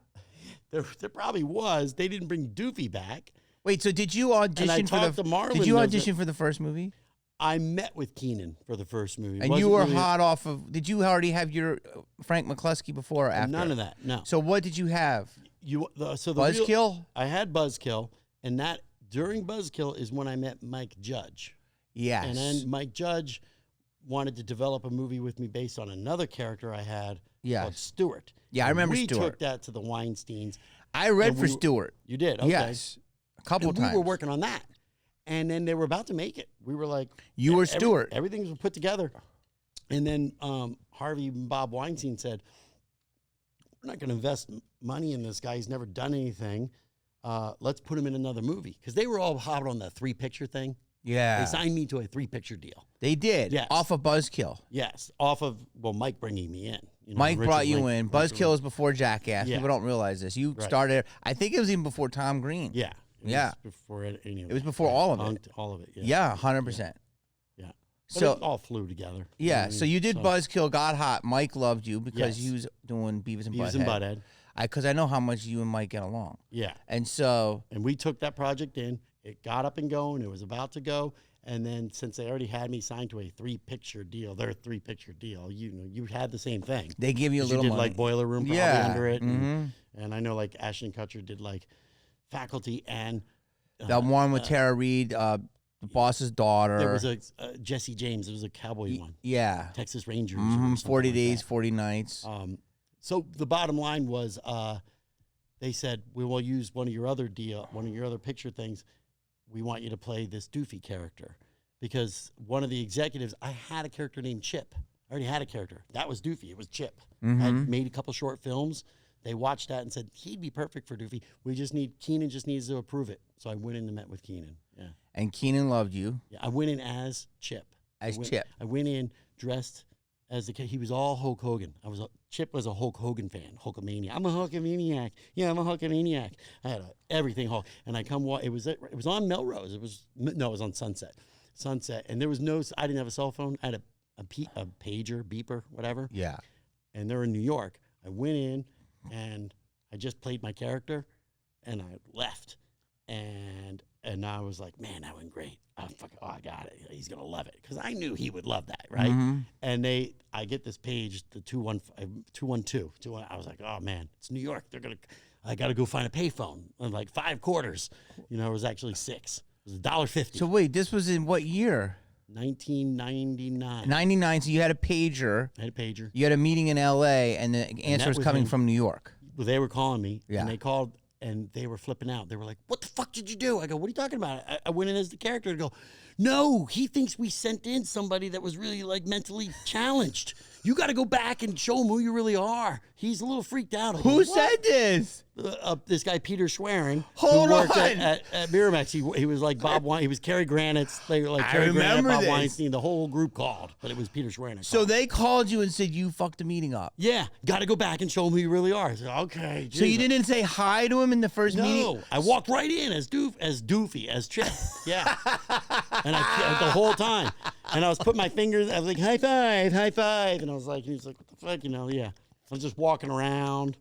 There probably was. They didn't bring Doofy back. Wait, so did you audition for talked to Marlon, Did you though, audition for the first movie? I met with Keenan for the first movie. And you were hot off of. Did you already have your Frank McCluskey before or after? None of that. No. So what did you have? Buzzkill? I had Buzzkill, and that during Buzzkill is when I met Mike Judge. Yes. And then Mike Judge wanted to develop a movie with me based on another character I had called Stewart. Yeah, I remember we Stewart. We took that to the Weinsteins. I read for Stewart. You did? Okay. Yes. A couple times. We were working on that. And then they were about to make it. We were like... You were Stewart. Everything was put together. And then Harvey and Bob Weinstein said, we're not going to invest money in this guy. He's never done anything. Let's put him in another movie. Because they were all hot on the 3-picture thing. Yeah. They signed me to a 3-picture deal. They did? Yes. Off of Buzzkill? Yes. Off of, Mike bringing me in. You know, Mike Richard brought you Link, in. Buzzkill was before Jackass. Yeah. People don't realize this. You started, I think it was even before Tom Green. Yeah. Yeah. Before any of it was before all of it. All of it, yeah. Yeah, 100%. Yeah. But So it all flew together. Yeah, I mean, so you did Buzzkill, got hot. Mike loved you because Yes. you was doing Beavis and Beavis Butthead. and Butthead. Because I know how much you and Mike get along. Yeah. And so... And we took that project in. It got up and going. It was about to go. And then since they already had me signed to a 3-picture deal, their 3-picture deal, you had the same thing. They give you a little did money. Like Boiler Room probably under it. Mm-hmm. And I know like Ashton Kutcher did like Faculty and... that one with Tara Reid, the boss's daughter. There was a Jesse James. It was a cowboy one. Yeah. Texas Rangers. Mm-hmm. 40 like days, that. 40 nights. So the bottom line was they said, we will use one of your other picture things. We want you to play this Doofy character. Because one of the executives, I had a character named Chip. I already had a character. That was Doofy. It was Chip. Mm-hmm. I made a couple short films. They watched that and said, he'd be perfect for Doofy. Keenan just needs to approve it. So I went in and met with Keenan. Yeah. And Keenan loved you. Yeah, I went in as Chip. Chip. I went in dressed as the kid. He was all Hulk Hogan. Chip was a Hulk Hogan fan, Hulkamaniac. I'm a Hulkamaniac. Yeah, I'm a Hulkamaniac. I had everything Hulk. And I it was on Melrose. It was on Sunset. And there was I didn't have a cell phone. I had a pager, beeper, whatever. Yeah. And they're in New York. I went in and I just played my character and I left. And I was like, man, that went great. I got it. He's going to love it. Because I knew he would love that, right? Mm-hmm. And I get this page, the 212. I was like, oh, man, it's New York. I got to go find a payphone. And like 5 quarters. It was actually 6. It was $1.50. So wait, this was in what year? 1999. 99, so you had a pager. I had a pager. You had a meeting in L.A., and the answer was coming from New York. Well, they were calling me, Yeah. and they called, and they were flipping out. They were like, what the fuck did you do? I go, what are you talking about? I went in as the character and go, no, he thinks we sent in somebody that was really, like, mentally challenged. You got to go back and show him who you really are. He's a little freaked out. I go, Who said this? This guy, Peter Schwerin, Hold who worked on. at Miramax. He was like Bob Weinstein. He was Cary Grant's. They were like I Cary Grant, remember Bob this. Weinstein. The whole group called, but it was Peter Schwerin. So they called you and said you fucked the meeting up. Yeah, got to go back and show him who you really are. I said, okay. So you geez. didn't say hi to him in the first meeting? No, I walked right in as Doofy, as Chip. Yeah. And the whole time. And I was putting my fingers, I was like, high five. And I was like, he was like, what the fuck, yeah. I was just walking around.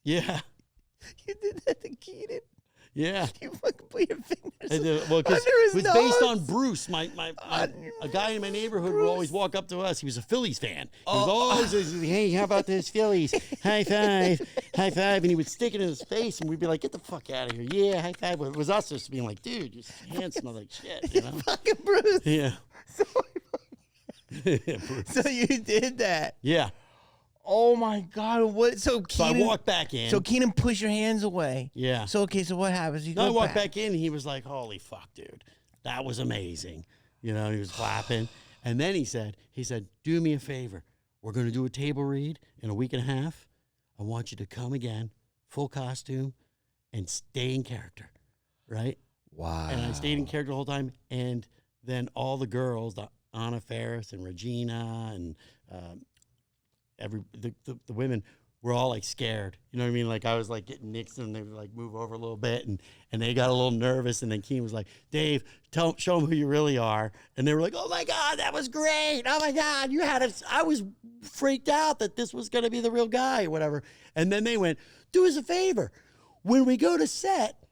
Yeah. You did that to Keenan? Yeah. You fucking put your fingers Well, because under his it was nose. based on Bruce. A guy in my neighborhood would always walk up to us. He was a Phillies fan. He was always, hey, how about this Phillies? High five. And he would stick it in his face, and we'd be like, get the fuck out of here. Yeah, high five. It was us just being like, dude, your hands smell like shit, you know? Fucking Bruce. Yeah. So you did that. Yeah. Oh my God! What? So I Keenan walked back in. So Keenan pushed your hands away. Yeah. So okay. So what happens? You go I walked back in, and he was like, holy fuck, dude. That was amazing. He was clapping. And then he said, do me a favor. We're going to do a table read in a week and a half. I want you to come again, full costume, and stay in character, right? Wow. And I stayed in character the whole time. And then all the girls, Anna Faris and Regina and the women we're all like scared. You know what I mean? Like I was like getting nicks and they would like move over a little bit and they got a little nervous. And then Keenan was like, Dave, show them who you really are. And they were like, oh my God, that was great. Oh my God, I was freaked out that this was going to be the real guy or whatever. And then they went, do us a favor. When we go to set,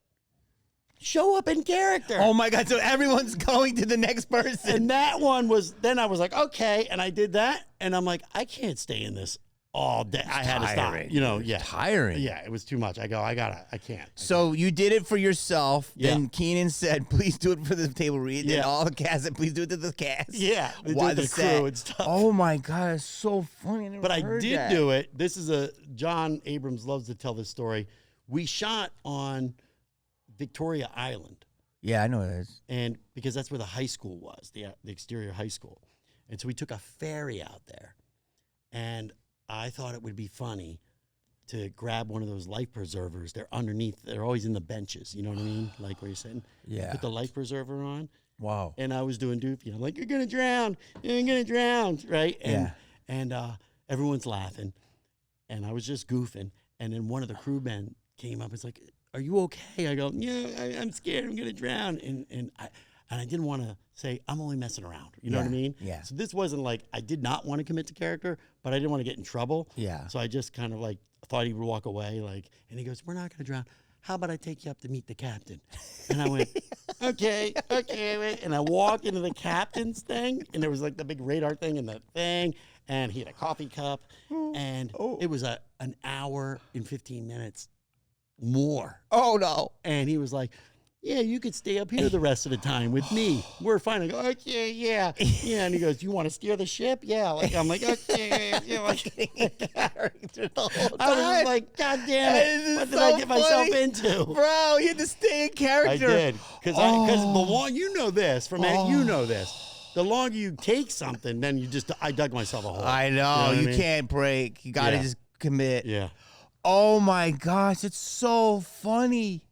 show up in character. Oh my God. So everyone's going to the next person. And that one was, then I was like, okay. And I did that. And I'm like, I can't stay in this all day. I had to stop. You know, yeah. Tiring. Yeah, it was too much. I can't. So you did it for yourself. Yeah. Then Keenan said, please do it for the table read. Then Yeah. all the cast said, please do it to the cast. Yeah. Why the crew and stuff. Oh my God, it's so funny. But I did do it. This is John Abrams loves to tell this story. We shot on Victoria Island. Yeah, I know it is. And because that's where the high school was, the exterior high school. And so we took a ferry out there. And I thought it would be funny to grab one of those life preservers. They're underneath. They're always in the benches. You know what I mean? Like where you're sitting. Yeah. Put the life preserver on. Wow. And I was doing Doofy. I'm like, you're going to drown. You're going to drown. Right? And everyone's laughing. And I was just goofing. And then one of the crewmen came up and was like, are you okay? I go, yeah, I'm scared. I'm going to drown. And I didn't want to say, I'm only messing around. You know what I mean? Yeah. So this wasn't like, I did not want to commit to character, but I didn't want to get in trouble. Yeah. So I just kind of like thought he would walk away. And he goes, we're not going to drown. How about I take you up to meet the captain? And I went, okay. Wait. And I walked into the captain's thing, and there was like the big radar thing and the thing, and he had a coffee cup, and it was an hour and 15 minutes more. Oh, no. And he was like, yeah, you could stay up here the rest of the time with me. We're fine. I go, okay, yeah. Yeah. And he goes, you want to steer the ship? Yeah. Like, I'm like, okay. Yeah, like, Character the whole I was time. like, God damn it. What did I get myself into? Bro, you had to stay in character. I did. Because the long, you know this, from you know this. The longer you take something, then I dug myself a hole. I know. You know what I mean? Can't break. You got to just commit. Yeah. Oh my gosh, it's so funny.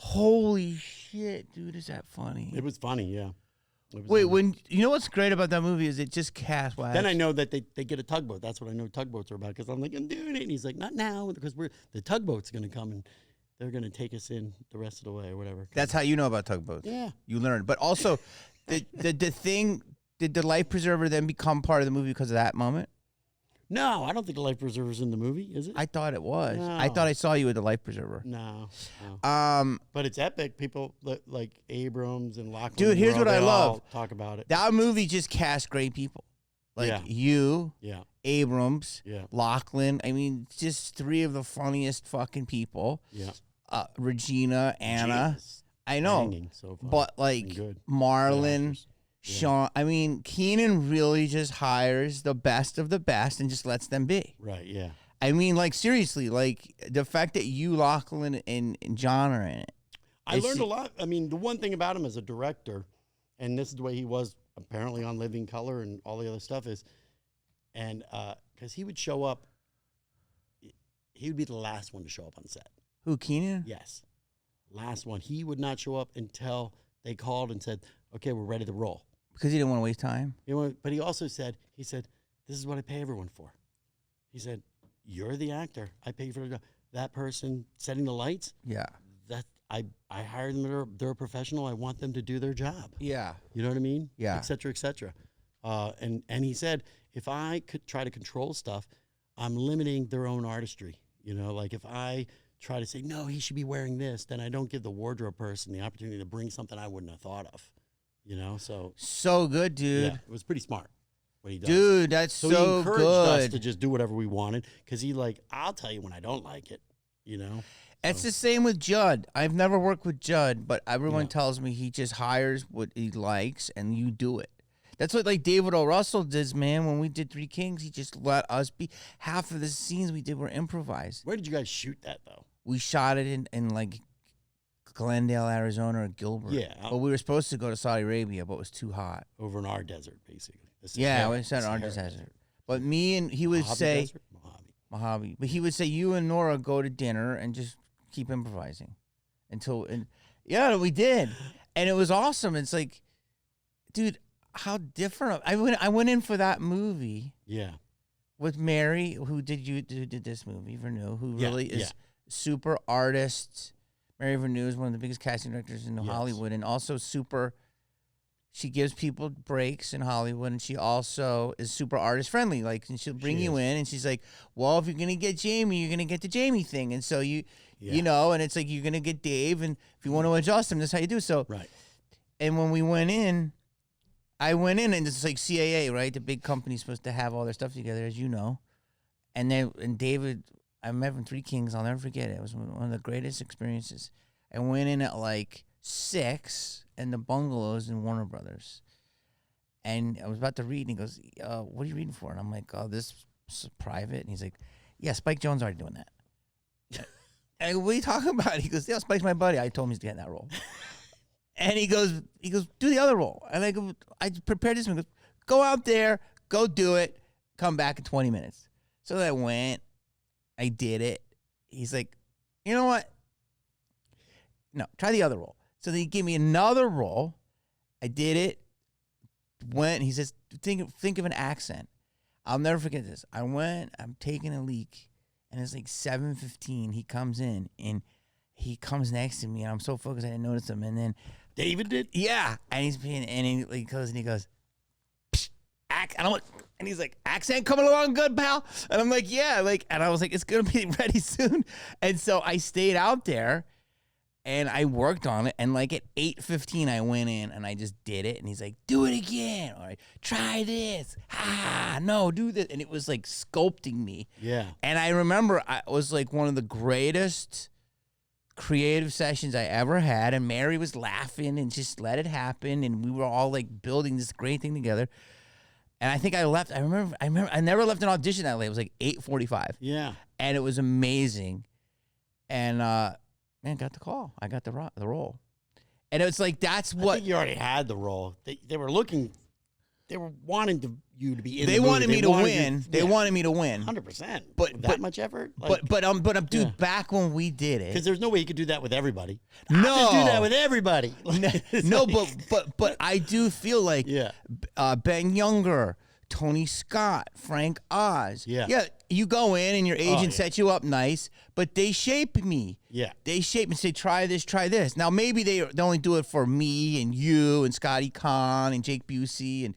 Holy shit, dude, is that funny? It was funny, yeah. Wait, when you know what's great about that movie is it just cast. Then I know that they get a tugboat. That's what I know tugboats are about, because I'm like, I'm doing it. And he's like, not now, because the tugboat's going to come and they're going to take us in the rest of the way or whatever. That's how you know about tugboats. Yeah. You learned. But also, the thing, did the life preserver then become part of the movie because of that moment? No, I don't think the life preserver's in the movie, is it? I thought it was. No. I thought I saw you with the life preserver. No. But it's epic. People like Abrams and Lachlan. Dude, here's what I love. Talk about it. That movie just cast great people. Like you, Abrams, Lachlan. I mean, just three of the funniest fucking people. Yeah. Regina, Anna. I know. So far. But like Marlon. Sean, I mean, Keenan really just hires the best of the best and just lets them be. Right, yeah. I mean, like, seriously, like, the fact that you, Lachlan, and John are in it. I learned a lot. I mean, the one thing about him as a director, and this is the way he was apparently on Living Color and all the other stuff is, and because he would show up, he would be the last one to show up on set. Who, Keenan? Yes. Last one. He would not show up until they called and said, okay, we're ready to roll. Because he didn't want to waste time. But he also said, this is what I pay everyone for. He said, you're the actor. I pay you for the job. That person setting the lights. Yeah. That I hired them. They're a professional. I want them to do their job. Yeah. You know what I mean? Yeah. Et cetera, et cetera. And he said, if I could try to control stuff, I'm limiting their own artistry. You know, like if I try to say, no, he should be wearing this, then I don't give the wardrobe person the opportunity to bring something I wouldn't have thought of. You know, so good, dude. Yeah, it was pretty smart what he does. Dude, that's so he encouraged good. us to just do whatever we wanted because I'll tell you when I don't like it. You know, it's the same with Judd. I've never worked with Judd, but everyone tells me he just hires what he likes and you do it. That's what like David O. Russell does, man. When we did Three Kings, he just let us be. Half of the scenes we did were improvised. Where did you guys shoot that though? We shot it in like Glendale, Arizona, or Gilbert. Yeah. But we were supposed to go to Saudi Arabia, but it was too hot. Over in our desert, basically. Yeah, we shot in our desert. But me and he would say Mojave. But he would say you and Nora go to dinner and just keep improvising yeah, we did, and it was awesome. It's like, dude, how different. I went in for that movie. Yeah. with Mary, who did this movie, Vernew, who really is super artist. Mary Vernew is one of the biggest casting directors in Hollywood, and also super. She gives people breaks in Hollywood, and she also is super artist friendly. Like, and she'll bring you in, and she's like, "Well, if you're gonna get Jamie, you're gonna get the Jamie thing, and so you know, and it's like you're gonna get Dave, and if you want to adjust him, that's how you do." So, and when we went in, I went in, and it's like CAA, right? The big company's supposed to have all their stuff together, as you know. And David, I met him 3 Kings. I'll never forget it. It was one of the greatest experiences. I went in at like 6. And the bungalows in Warner Brothers. And I was about to read, and he goes, what are you reading for? And I'm like, oh, this is private. And he's like, yeah, Spike Jonze already doing that. And I go, what are you talking about? He goes, yeah, Spike's my buddy. I told him he's getting that role. And he goes, do the other role. And I go, I prepared this one. He goes, go out there, go do it, come back in 20 minutes. So I went, I did it. He's like, you know what? No, try the other role. So then he gave me another role. I did it. Went. He says, think of an accent. I'll never forget this. I'm taking a leak, and it's like 7:15. He comes in, and he comes next to me, and I'm so focused I didn't notice him. And then David did? Yeah. And he goes, Psh, and he's like, accent coming along good, pal? And I'm like, yeah. And I was like, it's going to be ready soon. And so I stayed out there. And I worked on it, and like at 8:15, I went in and I just did it. And he's like, "Do it again, or try this. No, do this." And it was like sculpting me. Yeah. And I remember it was like one of the greatest creative sessions I ever had. And Mary was laughing and just let it happen. And we were all like building this great thing together. And I think I left. I remember. I never left an audition that late. It was like 8:45. Yeah. And it was amazing. And man, got the call. I got the role. And it was like, that's what... I think you already had the role. They were looking... They were wanting you to be in the movie. They wanted me to win. They wanted me to win. 100%. But that much effort? Like, dude, back when we did it... Because there's no way you could do that with everybody. No. I could do that with everybody. No, but I do feel like Ben Younger, Tony Scott, Frank Oz. Yeah. You go in and your agent sets you up nice, but they shape me. Yeah. They shape me and say, try this, try this. Now, maybe they only do it for me and you and Scotty Kahn and Jake Busey and,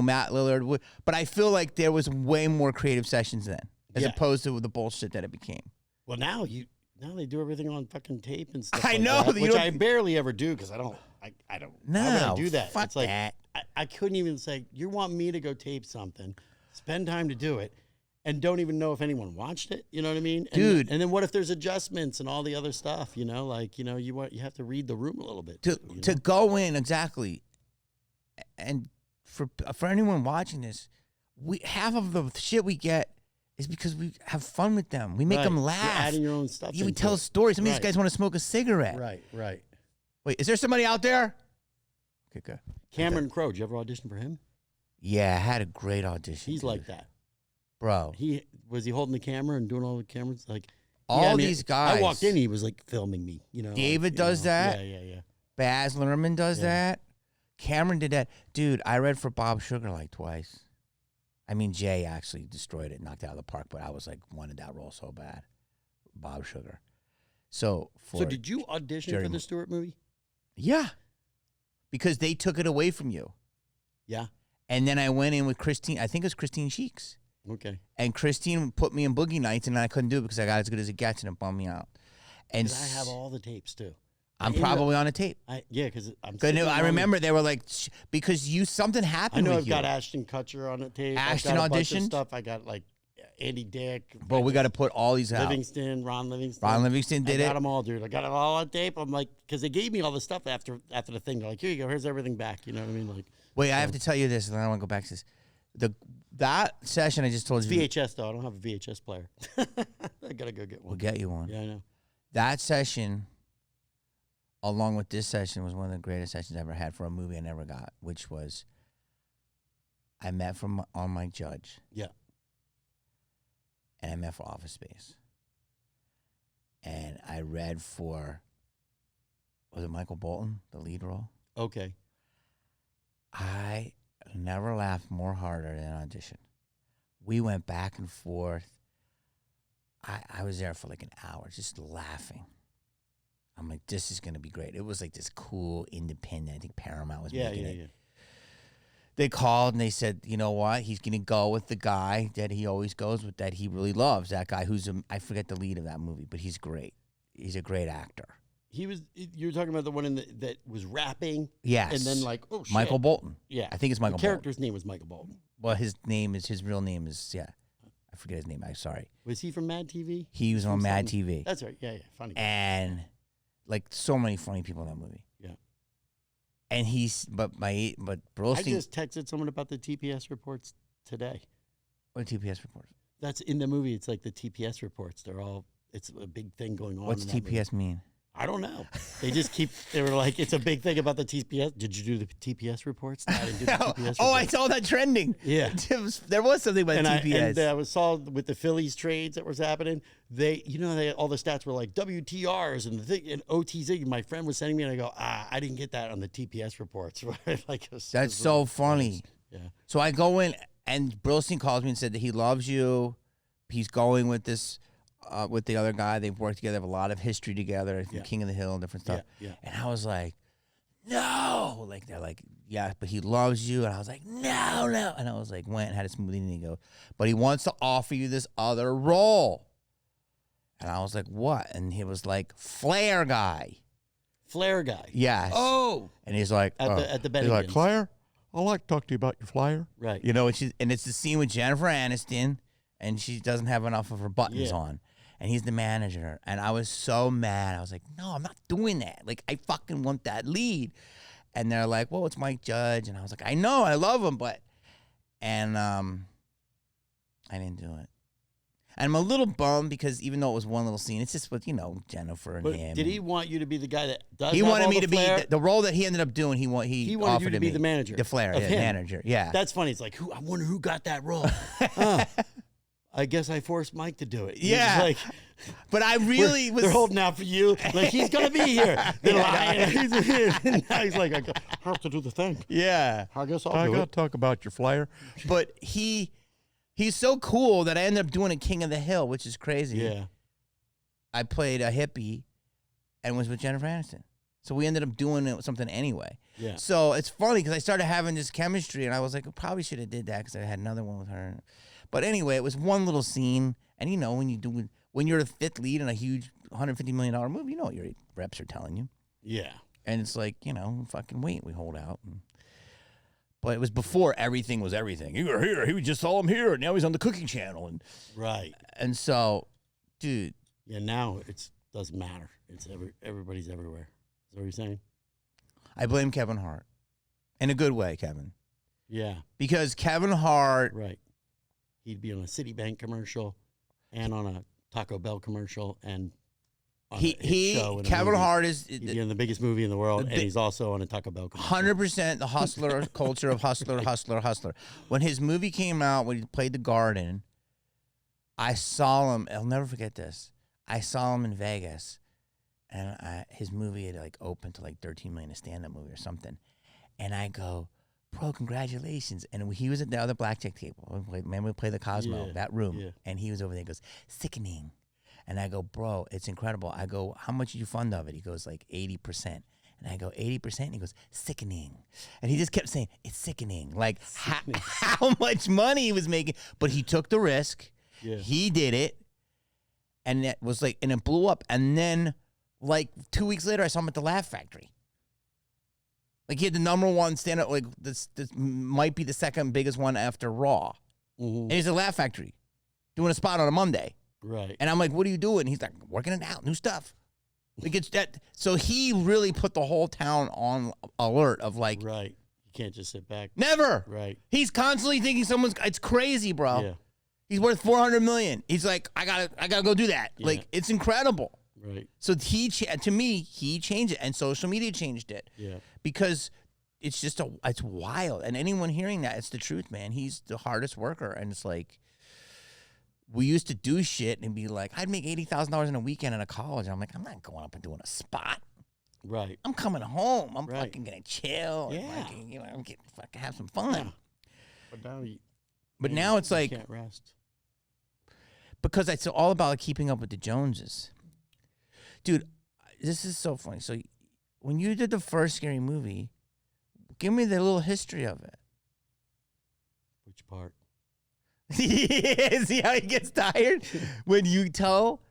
Matt Lillard. But I feel like there was way more creative sessions then, as opposed to the bullshit that it became. Well, now they do everything on fucking tape and stuff. I know. That, which I barely ever do because I don't. No, why would I do that? Fuck it's like that. I couldn't even say, you want me to go tape something, spend time to do it, and don't even know if anyone watched it. You know what I mean? Dude. And then what if there's adjustments and all the other stuff, you have to read the room a little bit. To go in, exactly. And for anyone watching this, half of the shit we get is because we have fun with them. We make them laugh. You're adding your own stuff. We tell stories. Some of these guys want to smoke a cigarette. Right. Wait, is there somebody out there? Okay, good. Cameron Crowe, did you ever audition for him? Yeah, I had a great audition. He's like that. Bro. Was he holding the camera and doing all the cameras? Like these guys. I walked in, he was like filming me. David does that. Yeah. Baz Luhrmann does that. Cameron did that. Dude, I read for Bob Sugar like twice. I mean, Jay actually destroyed it, knocked it out of the park, but I was like, wanted that role so bad. Bob Sugar. So did you audition for the Stewart movie? Yeah. Because they took it away from you. Yeah. And then I went in with Christine. I think it was Christine Sheeks. Okay. And Christine put me in Boogie Nights, and I couldn't do it because I got as good as it gets, and it bummed me out. And I have all the tapes too. I'm probably on a tape. Because I'm. I remember they were like, because something happened. I know with I've got Ashton Kutcher on a tape. Ashton auditioned. auditioned Stuff. I got like Andy Dick. But we got to put all these out. Ron Livingston. Ron Livingston did it. I got them all, dude. I got it all on tape. I'm like, because they gave me all the stuff after the thing. They're like, here you go. Here's everything back. You know what I mean? Like. Wait, I have to tell you this, and then I want to go back to this. That session I just told you. It's VHS though. I don't have a VHS player. I gotta go get one. We'll get you one. Yeah, I know. That session, along with this session, was one of the greatest sessions I ever had for a movie I never got, which was I met on Mike Judge. Yeah. And I met for Office Space. And I read for, was it Michael Bolton, the lead role? Okay. I never laughed more harder than an audition. We went back and forth. I was there for like an hour just laughing. I'm like, this is going to be great. It was like this cool independent. I think Paramount was making it. Yeah. They called and they said, you know what? He's going to go with the guy that he always goes with, that he really loves. That guy who's, I forget the lead of that movie, but he's great. He's a great actor. You were talking about the one that was rapping? Yes. And then like, oh, shit. Michael Bolton. Yeah. I think it's Michael Bolton. The character's name was Michael Bolton. Well, his real name is, yeah. I forget his name. I'm sorry. Was he from Mad TV? He was on Mad TV. That's right. Yeah. Funny. And like so many funny people in that movie. Yeah. And but Brolstein. I just texted someone about the TPS reports today. What TPS reports? That's in the movie. It's like the TPS reports. It's a big thing going on. What's TPS mean? I don't know. They were like, it's a big thing about the TPS. Did you do the TPS reports? No, I didn't do the TPS reports. I saw that trending. Yeah. There was something about TPS. And I saw with the Phillies trades that was happening, all the stats were like WTRs and the thing and OTZ. My friend was sending me, and I go, I didn't get that on the TPS reports. Like that's so funny. Yeah. So I go in, and Brolstein calls me and said that he loves you. He's going with this. With the other guy, they've worked together, have a lot of history together, King of the Hill and different stuff. Yeah. And I was like, no. Like, they're like, yeah, but he loves you. And I was like, no. And I was like, went and had a smoothie, and he go, but he wants to offer you this other role. And I was like, what? And he was like, Flair guy. Flair guy. Yes. Oh. And he's like, at the Bennigan's. He's like, Flair, I'd like to talk to you about your flyer. Right. You know, and it's the scene with Jennifer Aniston, and she doesn't have enough of her buttons on. And he's the manager. And I was so mad. I was like, no, I'm not doing that. Like, I fucking want that lead. And they're like, well, it's Mike Judge. And I was like, I know, I love him, but... And I didn't do it. And I'm a little bummed because even though it was one little scene, it's just with, Jennifer and him. Did he want you to be the guy that does He have wanted all me the to flair? be... The role that he ended up doing, he wanted offered you to be the manager. The Flair, of him. manager, yeah. That's funny. It's like, I wonder who got that role. I guess I forced Mike to do it. Yeah. Like, but I really was... They're holding out for you. Like, he's going to be here. They're lying. And now he's like, I have to do the thing. Yeah. I guess I got to talk about your flyer. But he's so cool that I ended up doing a King of the Hill, which is crazy. Yeah. I played a hippie and was with Jennifer Aniston. So we ended up doing something anyway. Yeah. So it's funny because I started having this chemistry, and I was like, I probably should have did that because I had another one with her. But anyway, it was one little scene, and when you're the fifth lead in a huge $150 million movie, you know what your reps are telling you. Yeah. And it's like, fucking wait, we hold out. But it was before everything was everything. You were here, he just saw him here, and now he's on the cooking channel. Right. And so, dude. Yeah, now it doesn't matter. It's everybody's everywhere. Is that what you're saying? I blame Kevin Hart. In a good way, Kevin. Yeah. Because Kevin Hart. Right. He'd be on a Citibank commercial and on a Taco Bell commercial and on a show. Kevin Hart is... He'd be in the biggest movie in the world, and he's also on a Taco Bell commercial. 100% the hustler culture of hustler. When his movie came out, when he played The Garden, I saw him... I'll never forget this. I saw him in Vegas, and his movie had like opened to like $13 million, a stand-up movie or something. And I go... Bro, congratulations. And he was at the other blackjack table. Man, we play the Cosmo, that room. Yeah. And he was over there and goes, sickening. And I go, bro, it's incredible. I go, how much did you fund of it? He goes, like 80%. And I go, 80%? And he goes, sickening. And he just kept saying, it's sickening. Like how much money he was making. But he took the risk. Yeah. He did it. And it was like, and it blew up. And then like 2 weeks later, I saw him at the Laugh Factory. Like, he had the #1 stand-up, like, this might be the second biggest one after Raw. Mm-hmm. And he's at Laugh Factory doing a spot on a Monday. Right. And I'm like, what are you doing? And he's like, working it out, new stuff. Like, it's that. So he really put the whole town on alert of, like. Right. You can't just sit back. Never. Right. He's constantly thinking it's crazy, bro. Yeah. He's worth $400 million. He's like, I gotta go do that. Yeah. Like, it's incredible. Right. So to me, he changed it, and social media changed it. Yeah. Because it's just it's wild. And anyone hearing that, it's the truth, man. He's the hardest worker. And it's like, we used to do shit and be like, I'd make $80,000 in a weekend in a college. And I'm like, I'm not going up and doing a spot. Right. I'm coming home. I'm fucking gonna chill. Yeah. And fucking, I'm getting fucking have some fun. Yeah. But now But now it's like, can't rest. because it's all about keeping up with the Joneses. Dude, this is so funny. So when you did the first Scary Movie, give me the little history of it. Which part? See how he gets tired? When you tell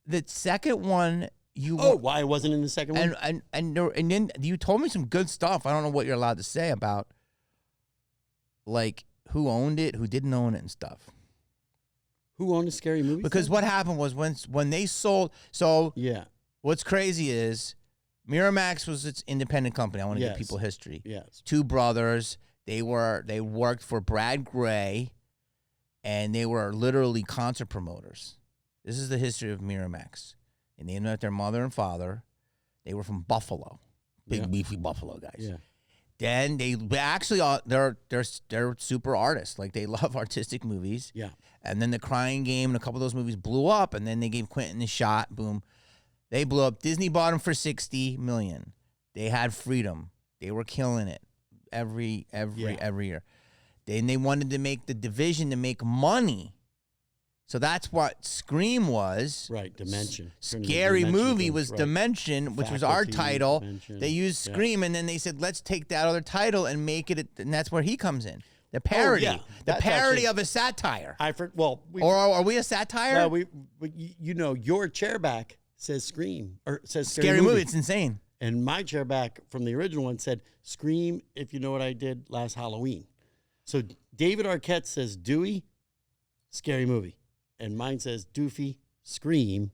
the second one, why I wasn't in the second one? And then you told me some good stuff. I don't know what you're allowed to say about, like, who owned it, who didn't own it, and stuff. Who owned a Scary Movie? Because what happened was when they sold. So yeah, what's crazy is Miramax was its independent company. I want to give people history. Yes, two brothers. They worked for Brad Gray, and they were literally concert promoters. This is the history of Miramax. They named them after their mother and father. They were from Buffalo, big beefy Buffalo guys. Yeah. Then they actually they're super artists. Like, they love artistic movies. Yeah. And then The Crying Game and a couple of those movies blew up. And then they gave Quentin a shot. Boom, they blew up. Disney bought them for $60 million. They had freedom. They were killing it every year. Then they wanted to make the division to make money. So that's what Scream was. Right, Dimension. Scary Movie was right. Dimension, which was our title. Dimension. They used Scream, and then they said, let's take that other title and make it, and that's where he comes in. The parody. The parody of a satire. Or are we a satire? No, your chairback says Scream, or says Scary Movie. It's insane. And my chairback from the original one said, Scream, if you know what I did last Halloween. So David Arquette says Dewey, Scary Movie. And mine says Doofy, Scream.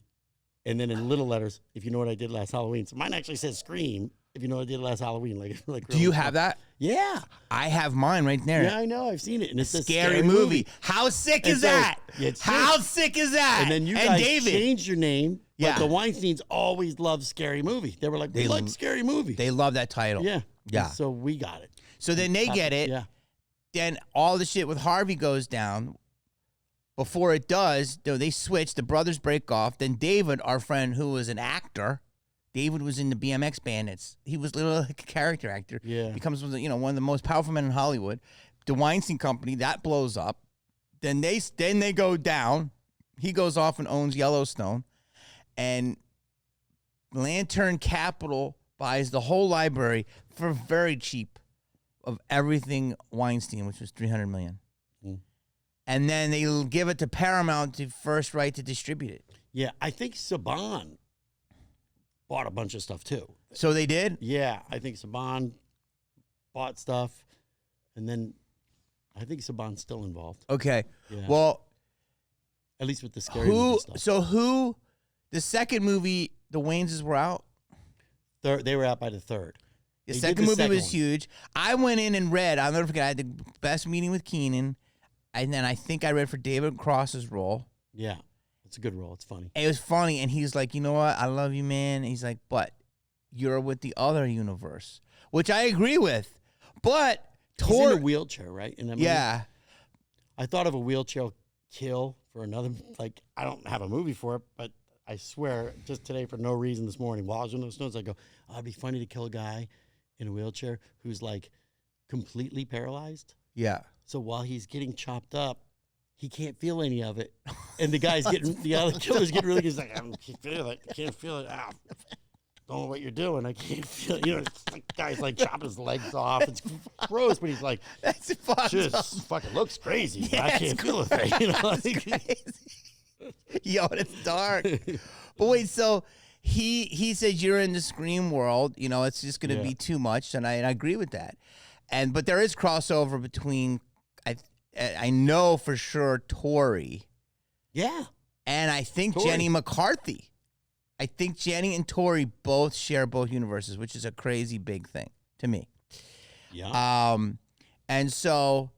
And then in little letters, if you know what I did last Halloween. So mine actually says Scream, if you know what I did last Halloween. Like Do you have that? Yeah. I have mine right there. Yeah, I know. I've seen it. And it's a Scary Movie. How sick is that? How sick is that? And then you guys David changed your name. Yeah. But the Weinsteins always loved Scary Movie. They were like, we like Scary Movie. They love that title. Yeah. Yeah. And so we got it. So then they get it. Yeah. Then all the shit with Harvey goes down. Before it does, they switch. The brothers break off. Then David, our friend who was an actor, David was in the BMX Bandits. He was literally like a character actor. Yeah. Becomes one of the most powerful men in Hollywood. The Weinstein Company, that blows up. Then they go down. He goes off and owns Yellowstone. And Lantern Capital buys the whole library for very cheap of everything Weinstein, which was $300 million. And then they give it to Paramount to first right to distribute it. Yeah, I think Saban bought a bunch of stuff too. So they did? Yeah, I think Saban bought stuff. And then I think Saban's still involved. Okay. Yeah. Well, at least with the Scary Movie stuff. So the second movie, the Wayanses were out? They were out by the third. The second movie was huge. I went in and read. I'll never forget. I had the best meeting with Keenan. And then I think I read for David Cross's role. Yeah. It's a good role. It's funny. It was funny. And he's like, you know what? I love you, man. And he's like, but you're with the other universe, which I agree with. But he's in a wheelchair, right? In that movie? Yeah. I thought of a wheelchair kill for another. Like, I don't have a movie for it, but I swear, just today for no reason this morning, while I was in those notes, I go, oh, it'd be funny to kill a guy in a wheelchair who's like completely paralyzed. Yeah. So while he's getting chopped up, he can't feel any of it. And the guy's the other killer's getting really good. He's like, I can't feel it. I can't feel it. Ah, don't know what you're doing. I can't feel it. It's like guy's like chopping his legs off. It's gross, but he's like, that's just fucking looks crazy. Yeah, I can't feel it. Yo, it's dark. But wait, so he said you're in the Scream world. It's just going to be too much, and I agree with that. But there is crossover between, I know for sure, Tori. Yeah. And I think Jenny McCarthy. I think Jenny and Tori both share both universes, which is a crazy big thing to me. Yeah. And so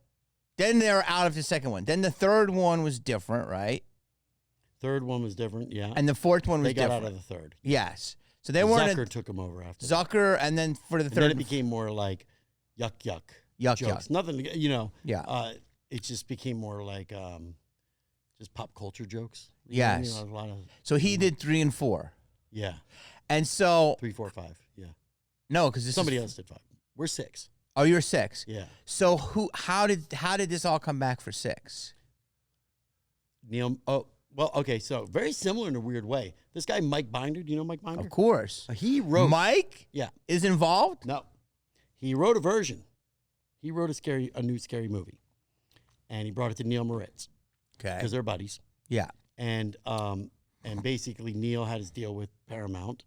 then they're out of the second one. Then the third one was different, right? Third one was different, yeah. And the fourth one was different. They got out of the third. Yes. So they weren't. Zucker took them over after. Zucker, and then for the third. And then it became more like yuck jokes. Yuck. Nothing, Yeah. It just became more like just pop culture jokes. Yes. A lot of, so he did 3 and 4. Yeah. And so 3, 4, 5. Yeah. No, because somebody else did 5. We're 6. Oh, you were 6. Yeah. So how did this all come back for 6? Neil. Oh, well, okay. So very similar in a weird way. This guy, Mike Binder. Do you know Mike Binder? Of course. He wrote. Mike Yeah. is involved? No. He wrote a version. He wrote a new scary movie. And he brought it to Neil Moritz. Okay. Because they're buddies. Yeah. And basically Neil had his deal with Paramount.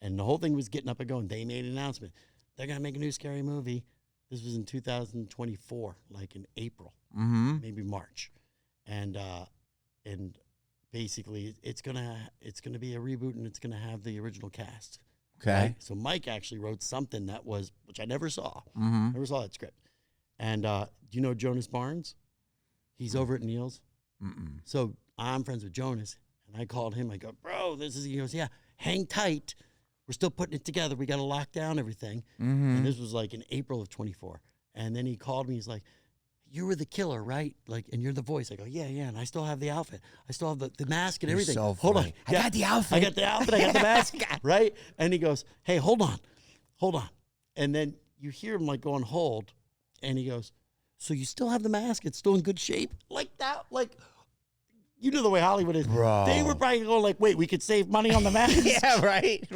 And the whole thing was getting up and going. They made an announcement. They're going to make a new scary movie. This was in 2024, like in April, maybe March. And basically it's gonna be a reboot, and it's gonna have the original cast. Okay. Right? So Mike actually wrote something which I never saw. Never saw that script. And do you know Jonas Barnes? He's over at Neil's. So I'm friends with Jonas, and I called him. I go, bro, he goes, yeah, hang tight. We're still putting it together. We got to lock down everything. And this was like in April of 24. And then he called me. He's like, you were the killer, right? Like, and you're the voice. I go, yeah. And I still have the outfit. I still have the mask and everything. So hold on. funny. I got the outfit. I got the outfit. I got the mask. Right? And he goes, hey, hold on. And then you hear him like go on hold. And he goes, so you still have the mask? It's still in good shape? Like that? Like, you know the way Hollywood is. Bro. They were probably going like, wait, we could save money on the mask. Yeah, right.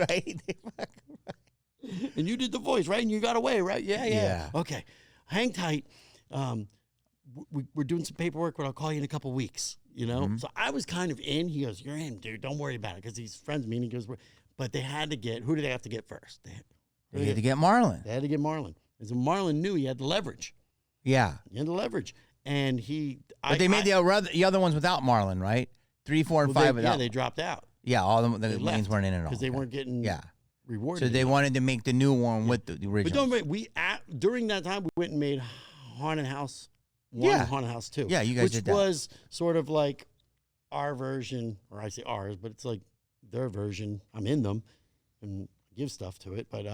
And you did the voice, right? And you got away, right? Yeah. Yeah. Okay. Hang tight. We're doing some paperwork, but I'll call you in a couple weeks, you know? So I was kind of in. He goes, you're in, dude. Don't worry about it, because he's friends with me. And he goes, but they had to get, who did they have to get first? They had to get Marlon. They had to get Marlon. And so Marlon knew he had the leverage. Yeah. He had the leverage. And But they made the other ones without Marlon, right? 3, 4, and 5 without. Yeah, they dropped out. Yeah, all the They lanes weren't in at all. because they weren't getting rewarded. So they wanted to make the new one with the But original. don't wait, during that time we went and made Haunted House 1 Yeah. and Haunted House 2. Yeah, you guys which did that. was sort of like our version, or I say ours, but it's like their version. I'm in them and give stuff to it, but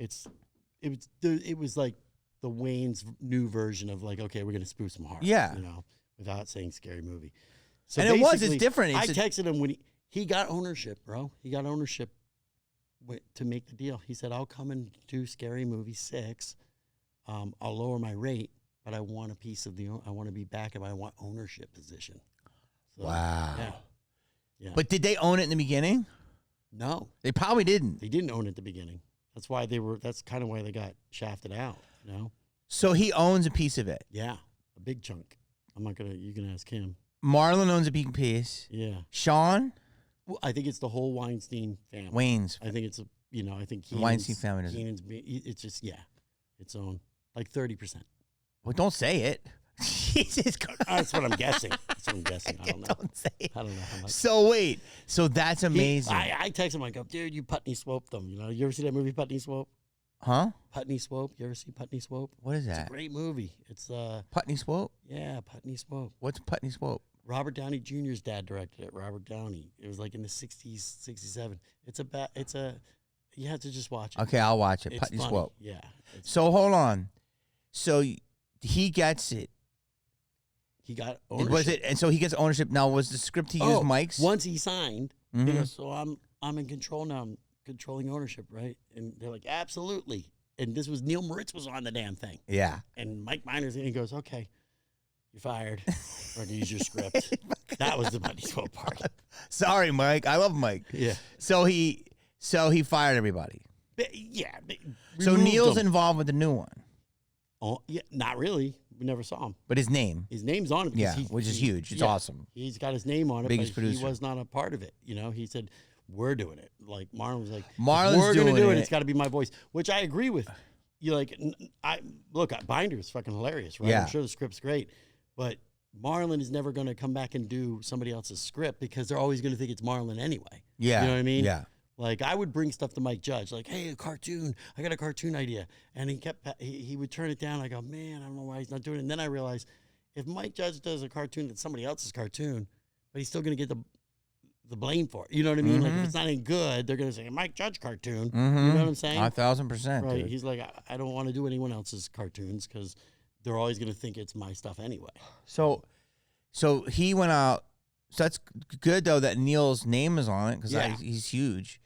it was like the Wayans new version of like, okay, we're gonna spoof some horror. Yeah. You know, without saying scary movie. So And it's basically, different. I texted him when he got ownership, bro. He got ownership to make the deal. He said, I'll come and do Scary Movie 6. I'll lower my rate, but I want a piece of I want to be back and I want ownership position. So, Wow. Yeah. But did they own it in the beginning? No, They probably didn't. they didn't own it at the beginning. That's why that's kind of why they got shafted out, you know? So he owns a piece of it. Yeah, a big chunk. You can ask him. Marlon owns a big piece. Yeah. Sean? Well, I think it's the whole Weinstein family. Wayans. I think it's, I think The Weinstein family doesn't. it's just, its own, like 30%. Well, don't say it. Jesus Christ. That's what I'm guessing. I don't know. Don't say it. I don't know how much. So wait. So that's amazing. I text him, I go, dude, you Putney Swope them. You know, you ever see that movie Putney Swope? Huh? Putney Swope. You ever see Putney Swope? What is It's that? a great movie. It's Putney Swope? yeah, Putney Swope. What's Putney Swope? Robert Downey Jr.'s dad directed it. Robert Downey. It was like in the 60s, 67. You have to just watch it. Okay, I'll watch it. It's Putney funny. Swope. Yeah. So hold on. So he gets it. He got ownership. Was it? And so he gets ownership. Now, was the script to use Mike's? Once he signed, he Mhm. goes, so I'm in control now. I'm controlling ownership, right? And they're like, absolutely. And this was Neil Moritz was on the damn thing. Yeah. And Mike Miner's and he goes, okay, you're fired. Or to use your script. That was the Putney Swope part. Sorry, Mike. I love Mike. Yeah. So he fired everybody. Yeah. So removed Neil's him. involved with the new one, Oh, yeah, not really. We never saw him. but his name. His name's on it. Because Yeah, which is huge. It's awesome. He's got his name on it, Biggest but producer. he was not a part of it. You know, he said, we're doing it. Like, Marlon was like, Marlon's if we're going to doing do it. it. It's got to be my voice, which I agree with. You like, Binder is fucking hilarious, right? Yeah. I'm sure the script's great, but Marlon is never going to come back and do somebody else's script because they're always going to think it's Marlon anyway. Yeah. You know what I mean? Yeah. Like, I would bring stuff to Mike Judge, like, hey, a cartoon. I got a cartoon idea. And he would turn it down. I go, man, I don't know why he's not doing it. And then I realized if Mike Judge does a cartoon that's somebody else's cartoon, but he's still going to get the blame for it. You know what I mean? Like, if it's not any good, they're going to say, Mike Judge cartoon. You know what I'm saying? 1,000%. Right. Dude. He's like, I don't want to do anyone else's cartoons because they're always going to think it's my stuff anyway. So he went out. So that's good though that Neil's name is on it because Yeah. he's huge,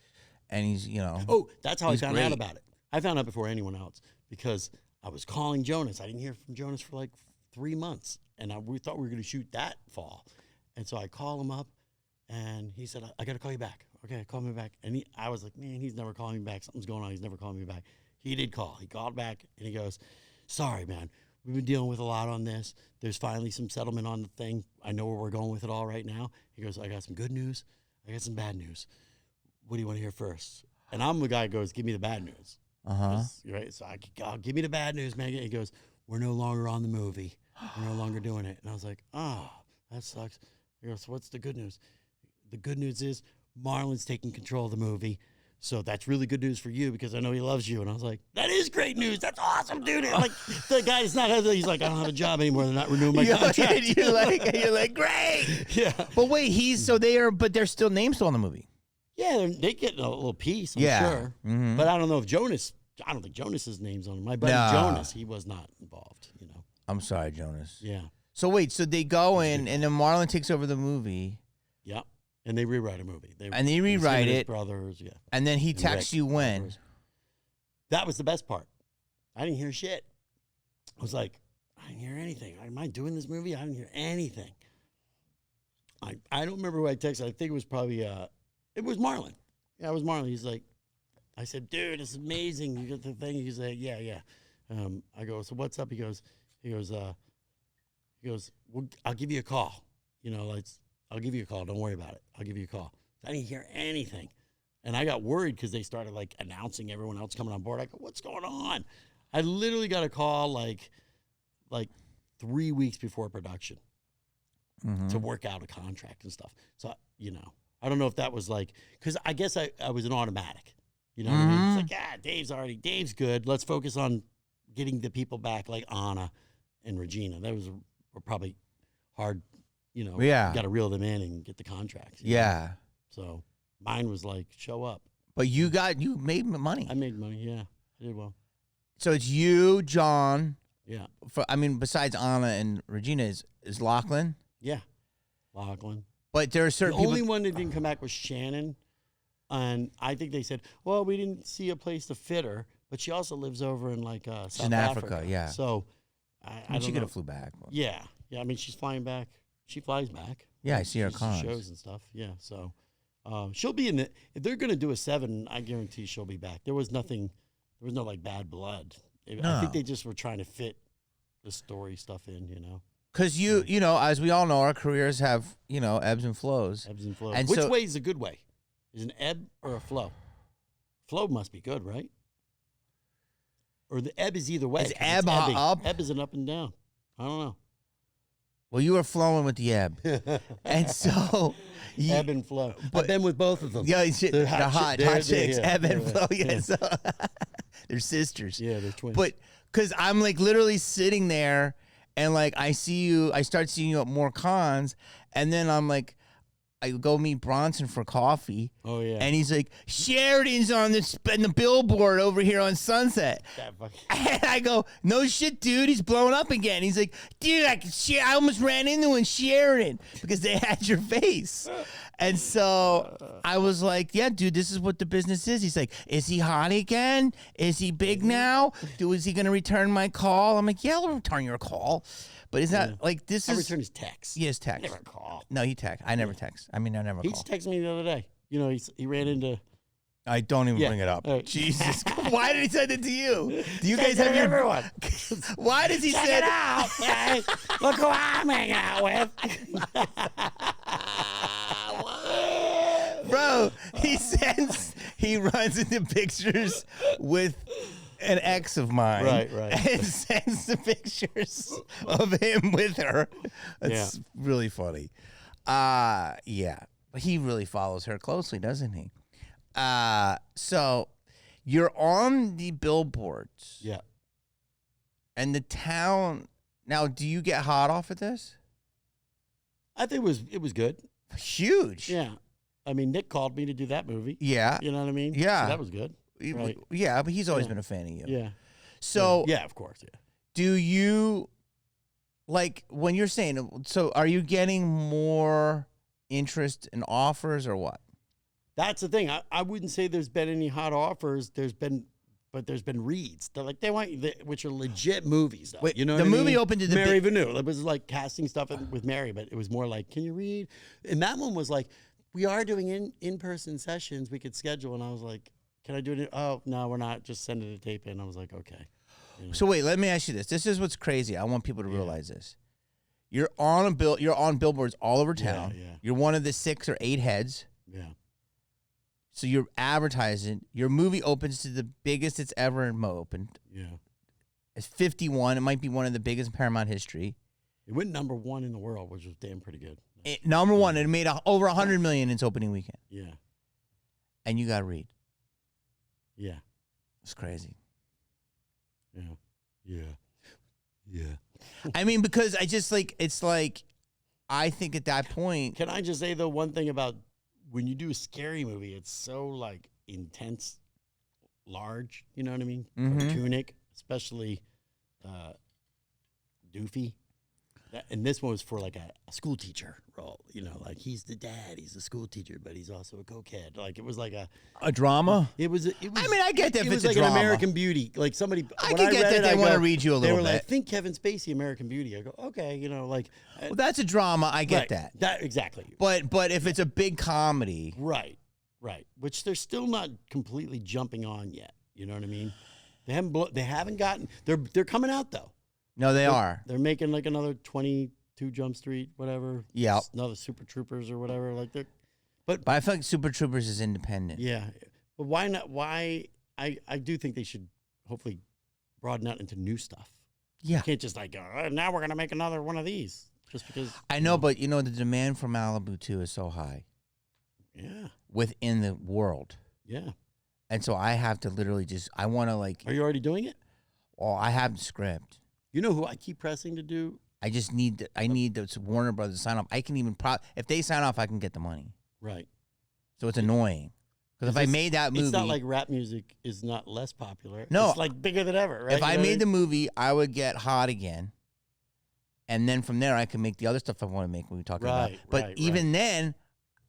and he's Oh, that's how I He's found out great. about it. I found out before anyone else because I was calling Jonas. I didn't hear from Jonas for like 3 months, and we thought we were going to shoot that fall. And so I call him up, and he said, I got to call you back. Okay, call me back. And I was like, man, he's never calling me back. Something's going on. He's never calling me back. He did call. He called back, and he goes, sorry, man. We've been dealing with a lot on this. There's finally some settlement on the thing. I know where we're going with it all right now. He goes, I got some good news. I got some bad news. What do you want to hear first? And I'm the guy who goes, give me the bad news. Right? So I'll give me the bad news, man. He goes, we're no longer on the movie. We're no longer doing it. And I was like, oh, that sucks. He goes, so what's the good news? The good news is Marlon's taking control of the movie. So that's really good news for you because I know he loves you. And I was like, that is great news. That's awesome, dude. And like the guy's not, he's like, I don't have a job anymore. They're not renewing my contract. You're like, great. Yeah. But wait, but they're still names still on the movie. Yeah, they get a little piece, I'm sure. Mm-hmm. But I don't know if I don't think Jonas's name's on it. My buddy Jonas, he was not involved, you know. I'm sorry, Jonas. Yeah. So wait, so they go in and then Marlon takes over the movie. Yeah. And they rewrite a movie. They rewrite it. Brothers, yeah. And then he texts you when? Brothers. That was the best part. I didn't hear shit. I was like, I didn't hear anything. Am I doing this movie? I didn't hear anything. I don't remember who I texted. I think it was probably it was Marlon. Yeah, it was Marlon. He's like, I said, dude, it's amazing. You got the thing. He's like, yeah. I go, so what's up? He goes, well, I'll give you a call. You know, I'll give you a call. Don't worry about it. I'll give you a call. I didn't hear anything. And I got worried because they started like announcing everyone else coming on board. I go, what's going on? I literally got a call like 3 weeks before production to work out a contract and stuff. So, you know, I don't know if that was like, because I guess I was an automatic. You know what I mean? It's like, Dave's good. Let's focus on getting the people back like Anna and Regina. That were probably hard, you know. Yeah. Got to reel them in and get the contracts. Yeah. Know? So mine was like, show up. But you made money. I made money, yeah. I did well. So it's you, John. Yeah. Besides Anna and Regina, is Lachlan? Yeah. Lachlan. But there are certain people. The only one that didn't come back was Shannon. And I think they said, well, we didn't see a place to fit her, but she also lives over in like South Africa. Yeah. So I she could have flew back. Yeah. Yeah. I mean, she's flying back. She flies back. Yeah, I see her cons. Shows and stuff. Yeah. So she'll be in it. If they're going to do a 7, I guarantee she'll be back. There was no like bad blood. No. I think they just were trying to fit the story stuff in, you know. Because you know, as we all know, our careers have, you know, ebbs and flows. Ebbs and flows. Which way is a good way? Is an ebb or a flow? Flow must be good, right? Or the ebb is either way. Is ebb up? Ebb is an up and down. I don't know. Well, you were flowing with the ebb. And so... ebb and flow. But I've been with both of them. Yeah, the hot chicks, ebb and flow. Yeah. So they're sisters. Yeah, they're twins. But because I'm like literally sitting there and like I start seeing you at more cons, and then I'm like, I go meet Bronson for coffee. Oh, yeah. And he's like, Sheridan's on the billboard over here on Sunset. And I go, no shit, dude. He's blowing up again. He's like, dude, I almost ran into him, Sheridan, because they had your face. And so I was like, yeah, dude, this is what the business is. He's like, is he hot again? Is he big now? Is he going to return my call? I'm like, yeah, I'll return your call. But is that like this I is... return his text. Yes, text. I never call. No, he text. I never text. I mean, I never He call. just texted me the other day. You know, he ran into... I don't even bring it up. Jesus. Why did he send it to you? Do you guys have your... everyone. Why does he Check send it out, man. Look who I'm hanging out with. Bro, he runs into pictures with an ex of mine. Right. And sends the pictures of him with her. It's really funny. Yeah. He really follows her closely, doesn't he? So you're on the billboards. Yeah. And the town. Now, do you get hot off of this? I think it was good. Huge. Yeah. I mean, Nick called me to do that movie. Yeah. You know what I mean? Yeah. So that was good. Right. Yeah, but he's always been a fan of you. Yeah. So yeah, of course. Yeah. Do you, like, when you're saying, so are you getting more interest in offers or what? That's the thing. I wouldn't say there's been any hot offers. There's been but there's been reads. They're like, which are legit movies, though. Wait, You know the what I movie mean? opened to the Mary Vanu. It was like casting stuff with Mary, but it was more like, can you read? And that one was like, we are doing in-person sessions. We could schedule. And I was like, can I do it? Oh, no, we're not. Just send it a tape in. I was like, okay. You know? So wait, let me ask you this. This is what's crazy. I want people to realize this. You're on You're on billboards all over town. Yeah. You're one of the 6 or 8 heads. Yeah. So you're advertising. Your movie opens to the biggest it's ever opened. Yeah. It's 51. It might be one of the biggest in Paramount history. It went #1 in the world, which was damn pretty good. Number one, it made over $100 million in its opening weekend. Yeah. And you got to read. Yeah. It's crazy. Yeah. Yeah. Yeah. I mean, because I just it's like, I think at that point. Can I just say, though, one thing about when you do a scary movie, it's so like intense, large, you know what I mean? Cartoonic, especially Doofy. And this one was for like a school teacher role, you know, like he's the dad, he's the school teacher, but he's also a cokehead. Like it was like a drama. It was. I mean, I get that. It if was it's like a drama. an American Beauty. Like somebody. I can get that they want to read you a little They were bit. like, think Kevin Spacey, American Beauty. I go, okay, you know, like. Well, that's a drama. I get that. That exactly. But if it's a big comedy, right, which they're still not completely jumping on yet. You know what I mean? They haven't gotten. They're coming out though. No, they are. They're making like another 22 Jump Street, whatever. Yeah. Another Super Troopers or whatever. Like they're. But I feel like Super Troopers is independent. Yeah, but why not? Why I do think they should hopefully broaden out into new stuff. Yeah. You can't just like go, now we're gonna make another one of these just because. I know, but you know the demand for Malibu 2 is so high. Yeah. Within the world. Yeah. And so I have to literally I want to like. Are you already doing it? Oh, I have the script. You know who I keep pressing to do? I just need the Warner Brothers to sign off. I can even if they sign off, I can get the money. Right. So it's annoying. Because if I made that movie, it's not like rap music is not less popular. No, it's like bigger than ever. Right? If I made the movie, I would get hot again, and then from there I can make the other stuff I want to make. When we talk about, but even then,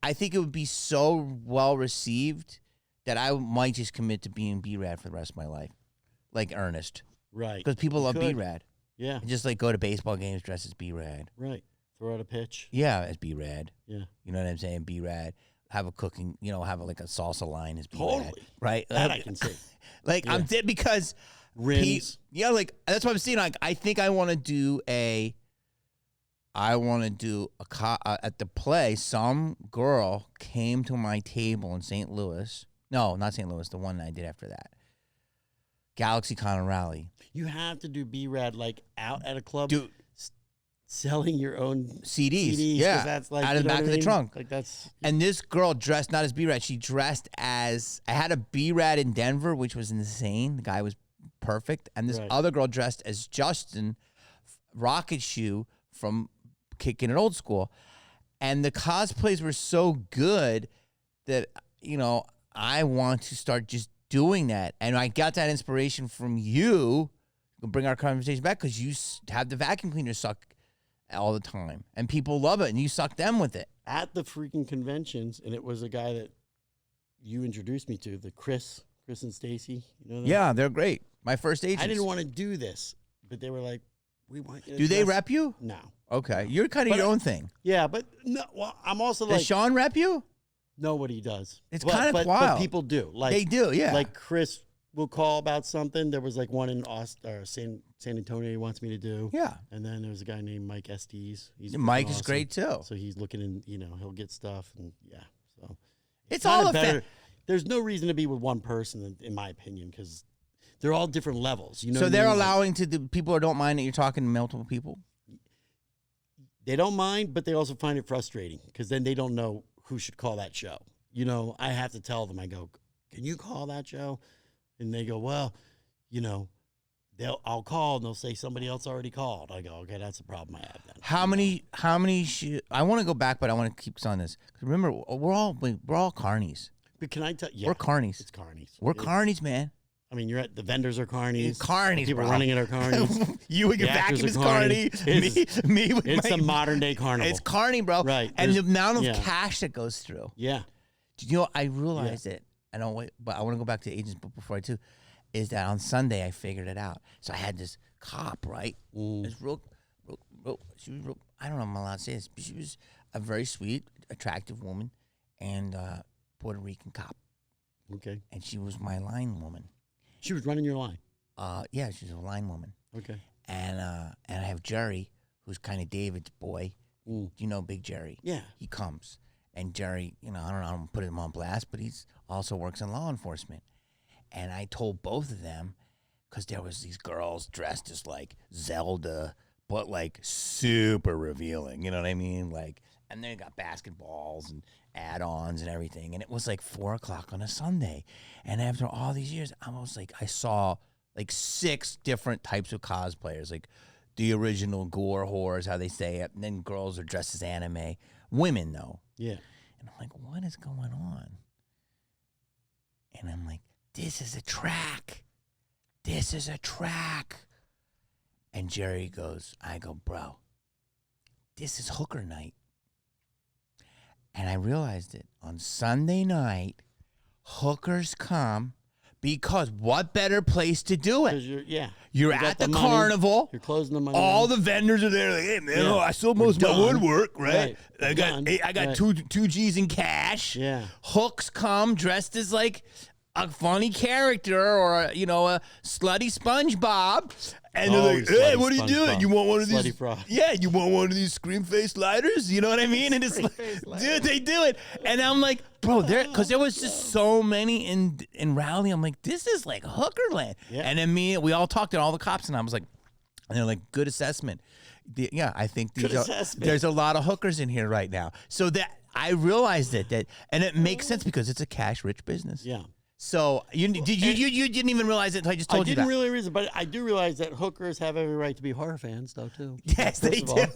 I think it would be so well received that I might just commit to being B-Rad for the rest of my life, like Ernest. Right. Because people love B-Rad. Yeah. And just like go to baseball games dressed as B-Rad. Right. Throw out a pitch. Yeah, as B-Rad. Yeah. You know what I'm saying? B-Rad. Have a cooking, have like a salsa line as B-Rad. Totally. Right? That I can see. Like I'm because rims. Like that's what I'm saying. Like I think I want to do a at the play. Some girl came to my table in St. Louis. No, not St. Louis. The one I did after that. Galaxy Con and Rally. You have to do B-Rad like out at a club. Dude. Selling your own CDs. Yeah. That's like, out of the back of the trunk. Like that's. And this girl dressed not as B-Rad. She dressed as, I had a B-Rad in Denver, which was insane. The guy was perfect. And this other girl dressed as Justin Rocket Shoe from Kicking It Old School. And the cosplays were so good that, I want to start just doing that. And I got that inspiration from you. We'll bring our conversation back because you have the vacuum cleaner suck all the time. And people love it. And you suck them with it. At the freaking conventions, and it was a guy that you introduced me to, the Chris and Stacy. You know them? Yeah, they're great. My first agents. I didn't want to do this, but they were like, we want you to do they rep you? No. Okay. You're kind of your own thing. Yeah, but no, well, I'm also like. Does Sean rep you? Know what he does. It's kind of wild. But people do. Like they do, yeah. Like Chris will call about something. There was like one in San Antonio he wants me to do. Yeah. And then there's a guy named Mike Estes. Mike is great too. So he's looking in, he'll get stuff and yeah. So it's all better. There's no reason to be with one person in my opinion because they're all different levels. So they're allowing to the people who don't mind that you're talking to multiple people? They don't mind, but they also find it frustrating because then they don't know who should call that show. I have to tell them, I go, can you call that show? And they go, well, I'll call and they'll say somebody else already called. I go, okay, that's the problem I have then. How many I want to go back, but I want to keep on this. Remember, we're all carnies. But can I tell you? Yeah, we're carnies. It's carnies. We're carnies, man. I mean, the vendors are carnies. Carnies, people bro. running it are carnies. You and your vacuum is carny. Me with it's a modern day carnival. It's carny, bro. Right. And the amount of cash that goes through. Yeah. I realized it. I don't wait, but I want to go back to agents, but before I do, is that on Sunday I figured it out. So I had this cop, right? This real, she was real, I don't know if I'm allowed to say this, but she was a very sweet, attractive woman and Puerto Rican cop. Okay. And she was my line woman. She was running your line? Yeah, she's a line woman. Okay. And I have Jerry, who's kind of David's boy. You know Big Jerry? Yeah. He comes. And Jerry, I don't put him on blast, but he's also works in law enforcement. And I told both of them, because there was these girls dressed as like Zelda, but like super revealing, you know what I mean? Like, and they got basketballs and add-ons and everything. And it was like 4 o'clock on a Sunday. And after all these years, I saw like 6 different types of cosplayers, like the original gore whores, how they say it. And then girls are dressed as anime. Women, though. Yeah. And I'm like, what is going on? And I'm like, this is a track. This is a track. And Jerry goes, I go, bro, this is hooker night. And I realized it. On Sunday night, hookers come because what better place to do it? You're at the carnival. You're closing the money. All the vendors are there like, hey, man, I sold most of my woodwork, right? I got two G's in cash. Yeah. Hooks come dressed as like a funny character or, a slutty SpongeBob. And they're like, hey, what are you doing? You want one of these? Yeah, you want one of these scream-faced lighters? You know what I mean? And it's like, dude, they do it. And I'm like, bro, because there was just so many in Raleigh. I'm like, this is like hookerland. Yeah. And then we all talked to all the cops, and I was like, and they're like, good assessment. I think there's a lot of hookers in here right now. So that I realized that and it makes sense because it's a cash-rich business. Yeah. So you didn't even realize it until I just told you that. I didn't really realize it, but I do realize that hookers have every right to be horror fans, though, too. Yes, they do.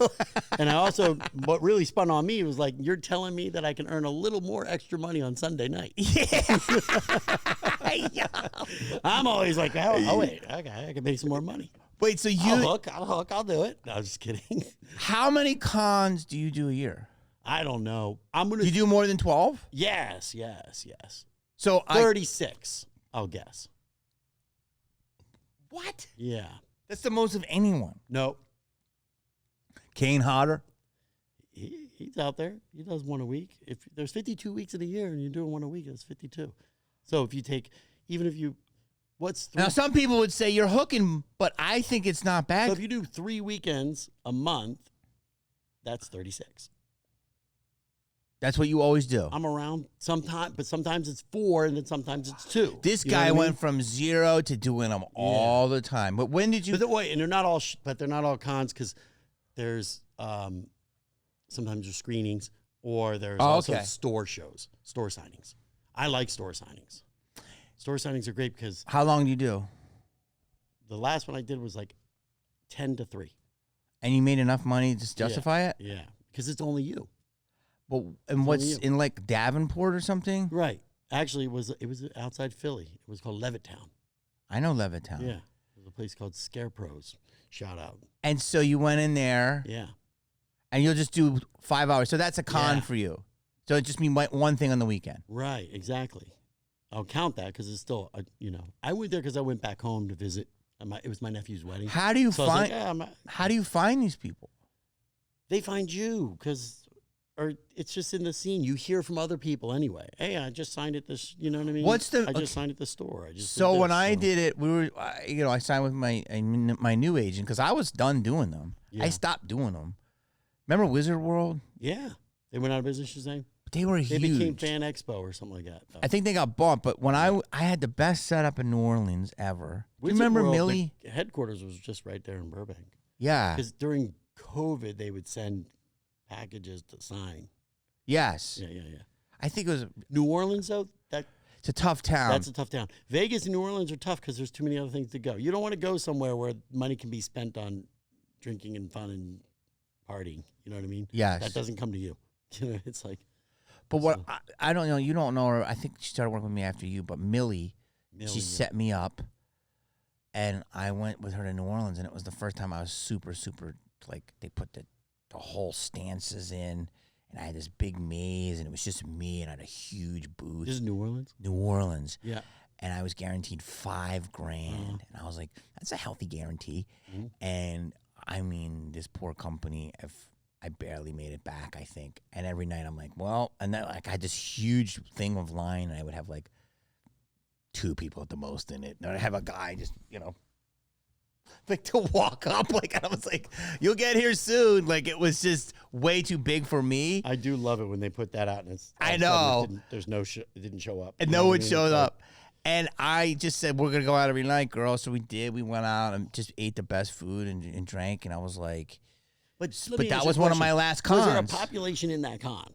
And I also, what really spun on me was like, you're telling me that I can earn a little more extra money on Sunday night. Yeah. I'm always like, oh wait, okay, I can make some more money. Wait, so I'll hook, I'll do it. No, I'm just kidding. How many cons do you do a year? I don't know. Do you do more than 12? Yes. So 36, I'll guess. What? Yeah. That's the most of anyone. Nope. Kane Hodder? He's out there. He does one a week. If there's 52 weeks in a year and you're doing one a week, that's 52. So if you take, now some people would say you're hooking, but I think it's not bad. So if you do 3 weekends a month, that's 36. That's what you always do. I'm around sometimes, but sometimes it's 4 and then sometimes it's 2. This guy went from 0 to doing them all the time. But when did you? But and they're not all cons because there's sometimes there's screenings or there's also store shows, store signings. I like store signings. Store signings are great because. How long do you do? The last one I did was like 10 to 3. And you made enough money to justify it? Yeah, because it's only you. Well, and what's in like Davenport or something? Right. Actually, it was outside Philly. It was called Levittown. I know Levittown. Yeah. There's a place called Scarecrows. Shout out. And so you went in there. Yeah. And you'll just do 5 hours. So that's a con for you. So it just means one thing on the weekend. Right. Exactly. I'll count that because it's still, I went there because I went back home to visit. It was my nephew's wedding. How do you How do you find these people? They find you or it's just in the scene. You hear from other people anyway. Hey, I just signed at this. You know what I mean? I just signed at the store. I did it, we were, I signed with my new agent because I was done doing them. Yeah. I stopped doing them. Remember Wizard World? Yeah, they went out of business. You're saying they were huge. They became Fan Expo or something like that. I think they got bought. But when I had the best setup in New Orleans ever. Do you remember World, Millie? The headquarters was just right there in Burbank. Yeah, because during COVID they would send packages to sign. Yes. Yeah. I think it was New Orleans though. It's a tough town. That's a tough town. Vegas and New Orleans are tough because there's too many other things to go. You don't want to go somewhere where money can be spent on drinking and fun and partying. You know what I mean? Yes. That doesn't come to you. It's like. But what I don't know, you don't know her. I think she started working with me after you. But Millie she set me up, and I went with her to New Orleans, and it was the first time I was super, super like they put the whole stances in, and I had this big maze, and it was just me, and I had a huge booth. This is New Orleans? New Orleans. Yeah. and I was guaranteed $5,000, and I was like, that's a healthy guarantee. And I mean, this poor company, if I barely made it back, I think. And every night I'm like, well, and then like I had this huge thing of line, and I would have like 2 people at the most in it. And I'd have a guy just, you know, like to walk up, like I was like, you'll get here soon. Like it was just way too big for me. I do love it when they put that out, and it's. I know. There's no. It didn't show up. And no one showed up. And I just said, we're going to go out every night, girl. So we did. We went out and just ate the best food and drank. And I was like, but that was one of my last cons. Was there a population in that con?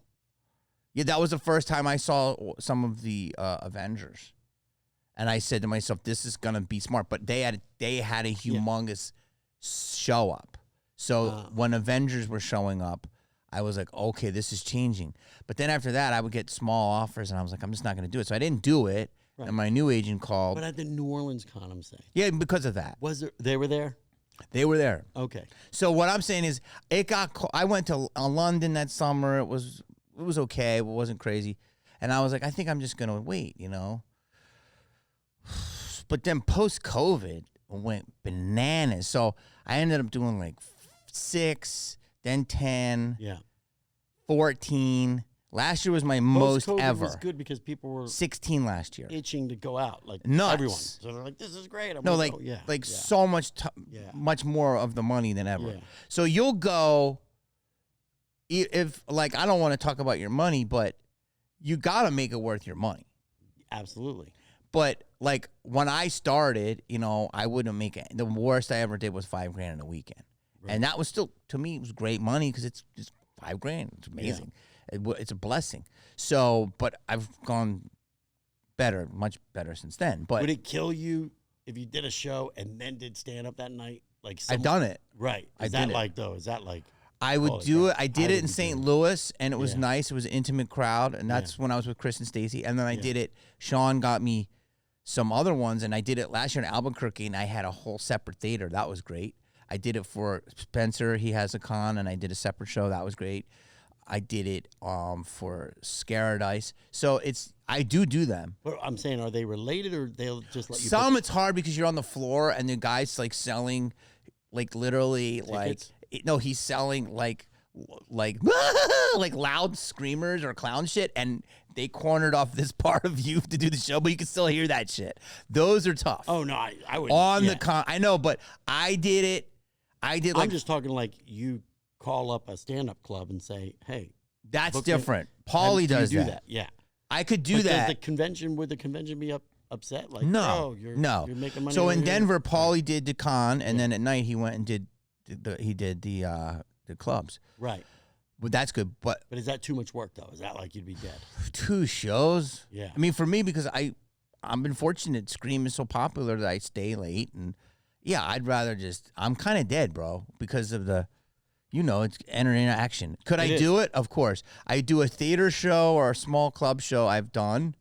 Yeah, that was the first time I saw some of the Avengers. And I said to myself, this is going to be smart. But they had a humongous show up. So when Avengers were showing up, I was like, okay, this is changing. But then after that, I would get small offers, and I was like, I'm just not going to do it. So I didn't do it. Right. And my new agent called. But at the New Orleans con, I'm saying. Yeah, because of that. Was there? They were there? They were there. Okay. So what I'm saying is, it got. I went to London that summer. It was okay. It wasn't crazy. And I was like, I think I'm just going to wait, you know. But then post-COVID went bananas. So I ended up doing like 6, then 10, 14. Last year was my most ever. Was good because people were 16 last year, itching to go out, like nuts. Everyone. So they're like, "This is great." So much, much more of the money than ever. Yeah. So you'll go. If like, I don't want to talk about your money, but you got to make it worth your money. Absolutely. But like when I started, you know, I wouldn't make it. The worst I ever did was $5,000 in a weekend, and that was still, to me, it was great money because it's just $5,000. It's amazing. Yeah. It's a blessing. So, but I've gone better, much better since then. But would it kill you if you did a show and then did stand up that night? Like I've done it. Right. Is that like? I would do it. I did it in St. Louis, and it was nice. It was an intimate crowd, and that's when I was with Chris and Stacy. And then I did it. Sean got me some other ones, and I did it last year in Albuquerque, and I had a whole separate theater. That was great. I did it for Spencer. He has a con, and I did a separate show. That was great. I did it for Scaradise. So I do them. But I'm saying, are they related, or they'll just let you? Some it's hard because you're on the floor and the guy's like selling, like literally tickets? He's selling like like loud screamers or clown shit, and they cornered off this part of you to do the show, but you can still hear that shit. Those are tough. Oh no, I would the con. I know, but I did it. I'm just talking like you call up a stand-up club and say, "Hey, that's different." Paulie does that. Yeah, I could do that. Would the convention be upset? Like, no, you're making money. So in Denver, Paulie did the con, and then at night he went and did the clubs. Right. But that's good. But is that too much work though? Is that like you'd be dead? 2 shows. Yeah. I mean, for me, because I've been fortunate. Scream is so popular that I stay late, and I'd rather I'm kind of dead, bro, because of the. It's entering action. Could I do it? Of course. I do a theater show or a small club show I've done.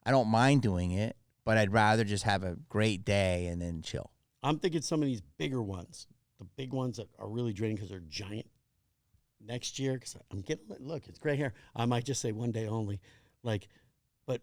I don't mind doing it, but I'd rather just have a great day and then chill. I'm thinking some of these bigger ones, the big ones that are really draining because they're giant. Next year, because I'm getting, look, it's gray hair. I might just say one day only, but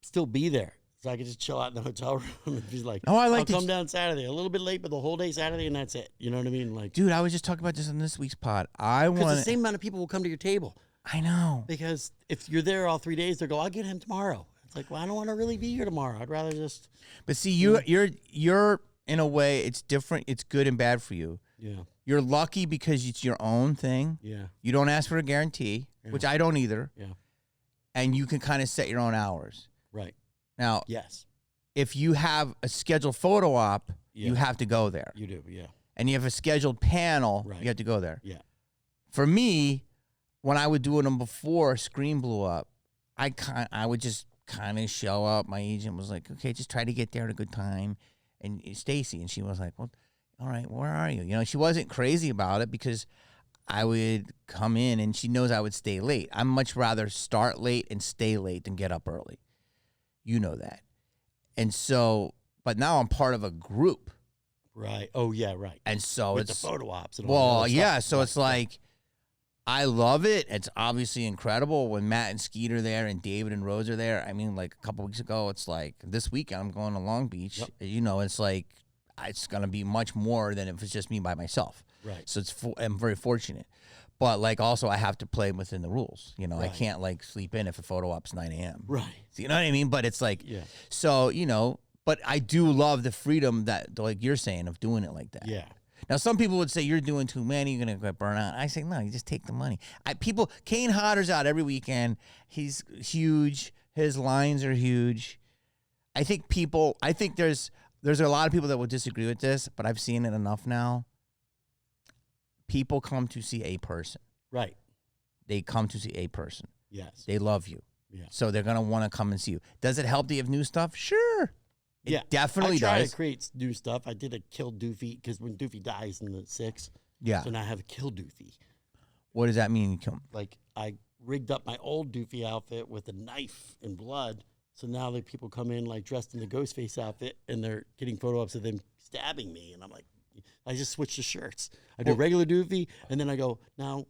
still be there. So I could just chill out in the hotel room and be like, I'll come down Saturday, a little bit late, but the whole day Saturday, and that's it. You know what I mean? Like, dude, I was just talking about this on this week's pod. Because the same amount of people will come to your table. I know. Because if you're there all 3 days, they'll go, I'll get him tomorrow. It's like, well, I don't want to really be here tomorrow. I'd rather just. But see, you're in a way, it's different. It's good and bad for you. Yeah. You're lucky because it's your own thing. Yeah. You don't ask for a guarantee, which I don't either. Yeah. And you can kind of set your own hours. Right. Now. Yes. If you have a scheduled photo op, you have to go there. You do, yeah. And you have a scheduled panel, you have to go there. Yeah. For me, when I would do them before Scream blew up, I would just kind of show up. My agent was like, okay, just try to get there at a good time. And Stacy, and she was like, well, all right, where are you? She wasn't crazy about it because I would come in and she knows I would stay late. I'd much rather start late and stay late than get up early. You know that. And so, but now I'm part of a group. Right. Oh, yeah, right. And so with it's the photo ops and all that. Yeah. So it's like, I love it. It's obviously incredible when Matt and Skeet are there and David and Rose are there. I mean, like a couple weeks ago, it's like this weekend I'm going to Long Beach. Yep. You know, it's like it's going to be much more than if it's just me by myself. Right. So I'm very fortunate. But like also I have to play within the rules. You know, I Right. can't like sleep in if a photo op's 9 a.m. Right. So, you know what I mean? But it's like, Yeah. so, you know, but I do love the freedom that like you're saying of doing it like that. Yeah. Now, some people would say you're doing too many, you're going to get burned out. I say, no, you just take the money. Kane Hodder's out every weekend. He's huge. His lines are huge. I think there's a lot of people that would disagree with this, but I've seen it enough now. People come to see a person. Right. They come to see a person. Yes. They love you. Yeah. So they're going to want to come and see you. Does it help that you have new stuff? Sure. It definitely I try does. to create new stuff. I did a Kill Doofy because when Doofy dies in the 6th, Yeah. so now I have a Kill Doofy. What does that mean? You kill him? Like I rigged up my old Doofy outfit with a knife and blood. So now the people come in like dressed in the Ghostface outfit and they're getting photo ops of them stabbing me. And I'm like, I just switched the shirts. I do regular Doofy and then I go, now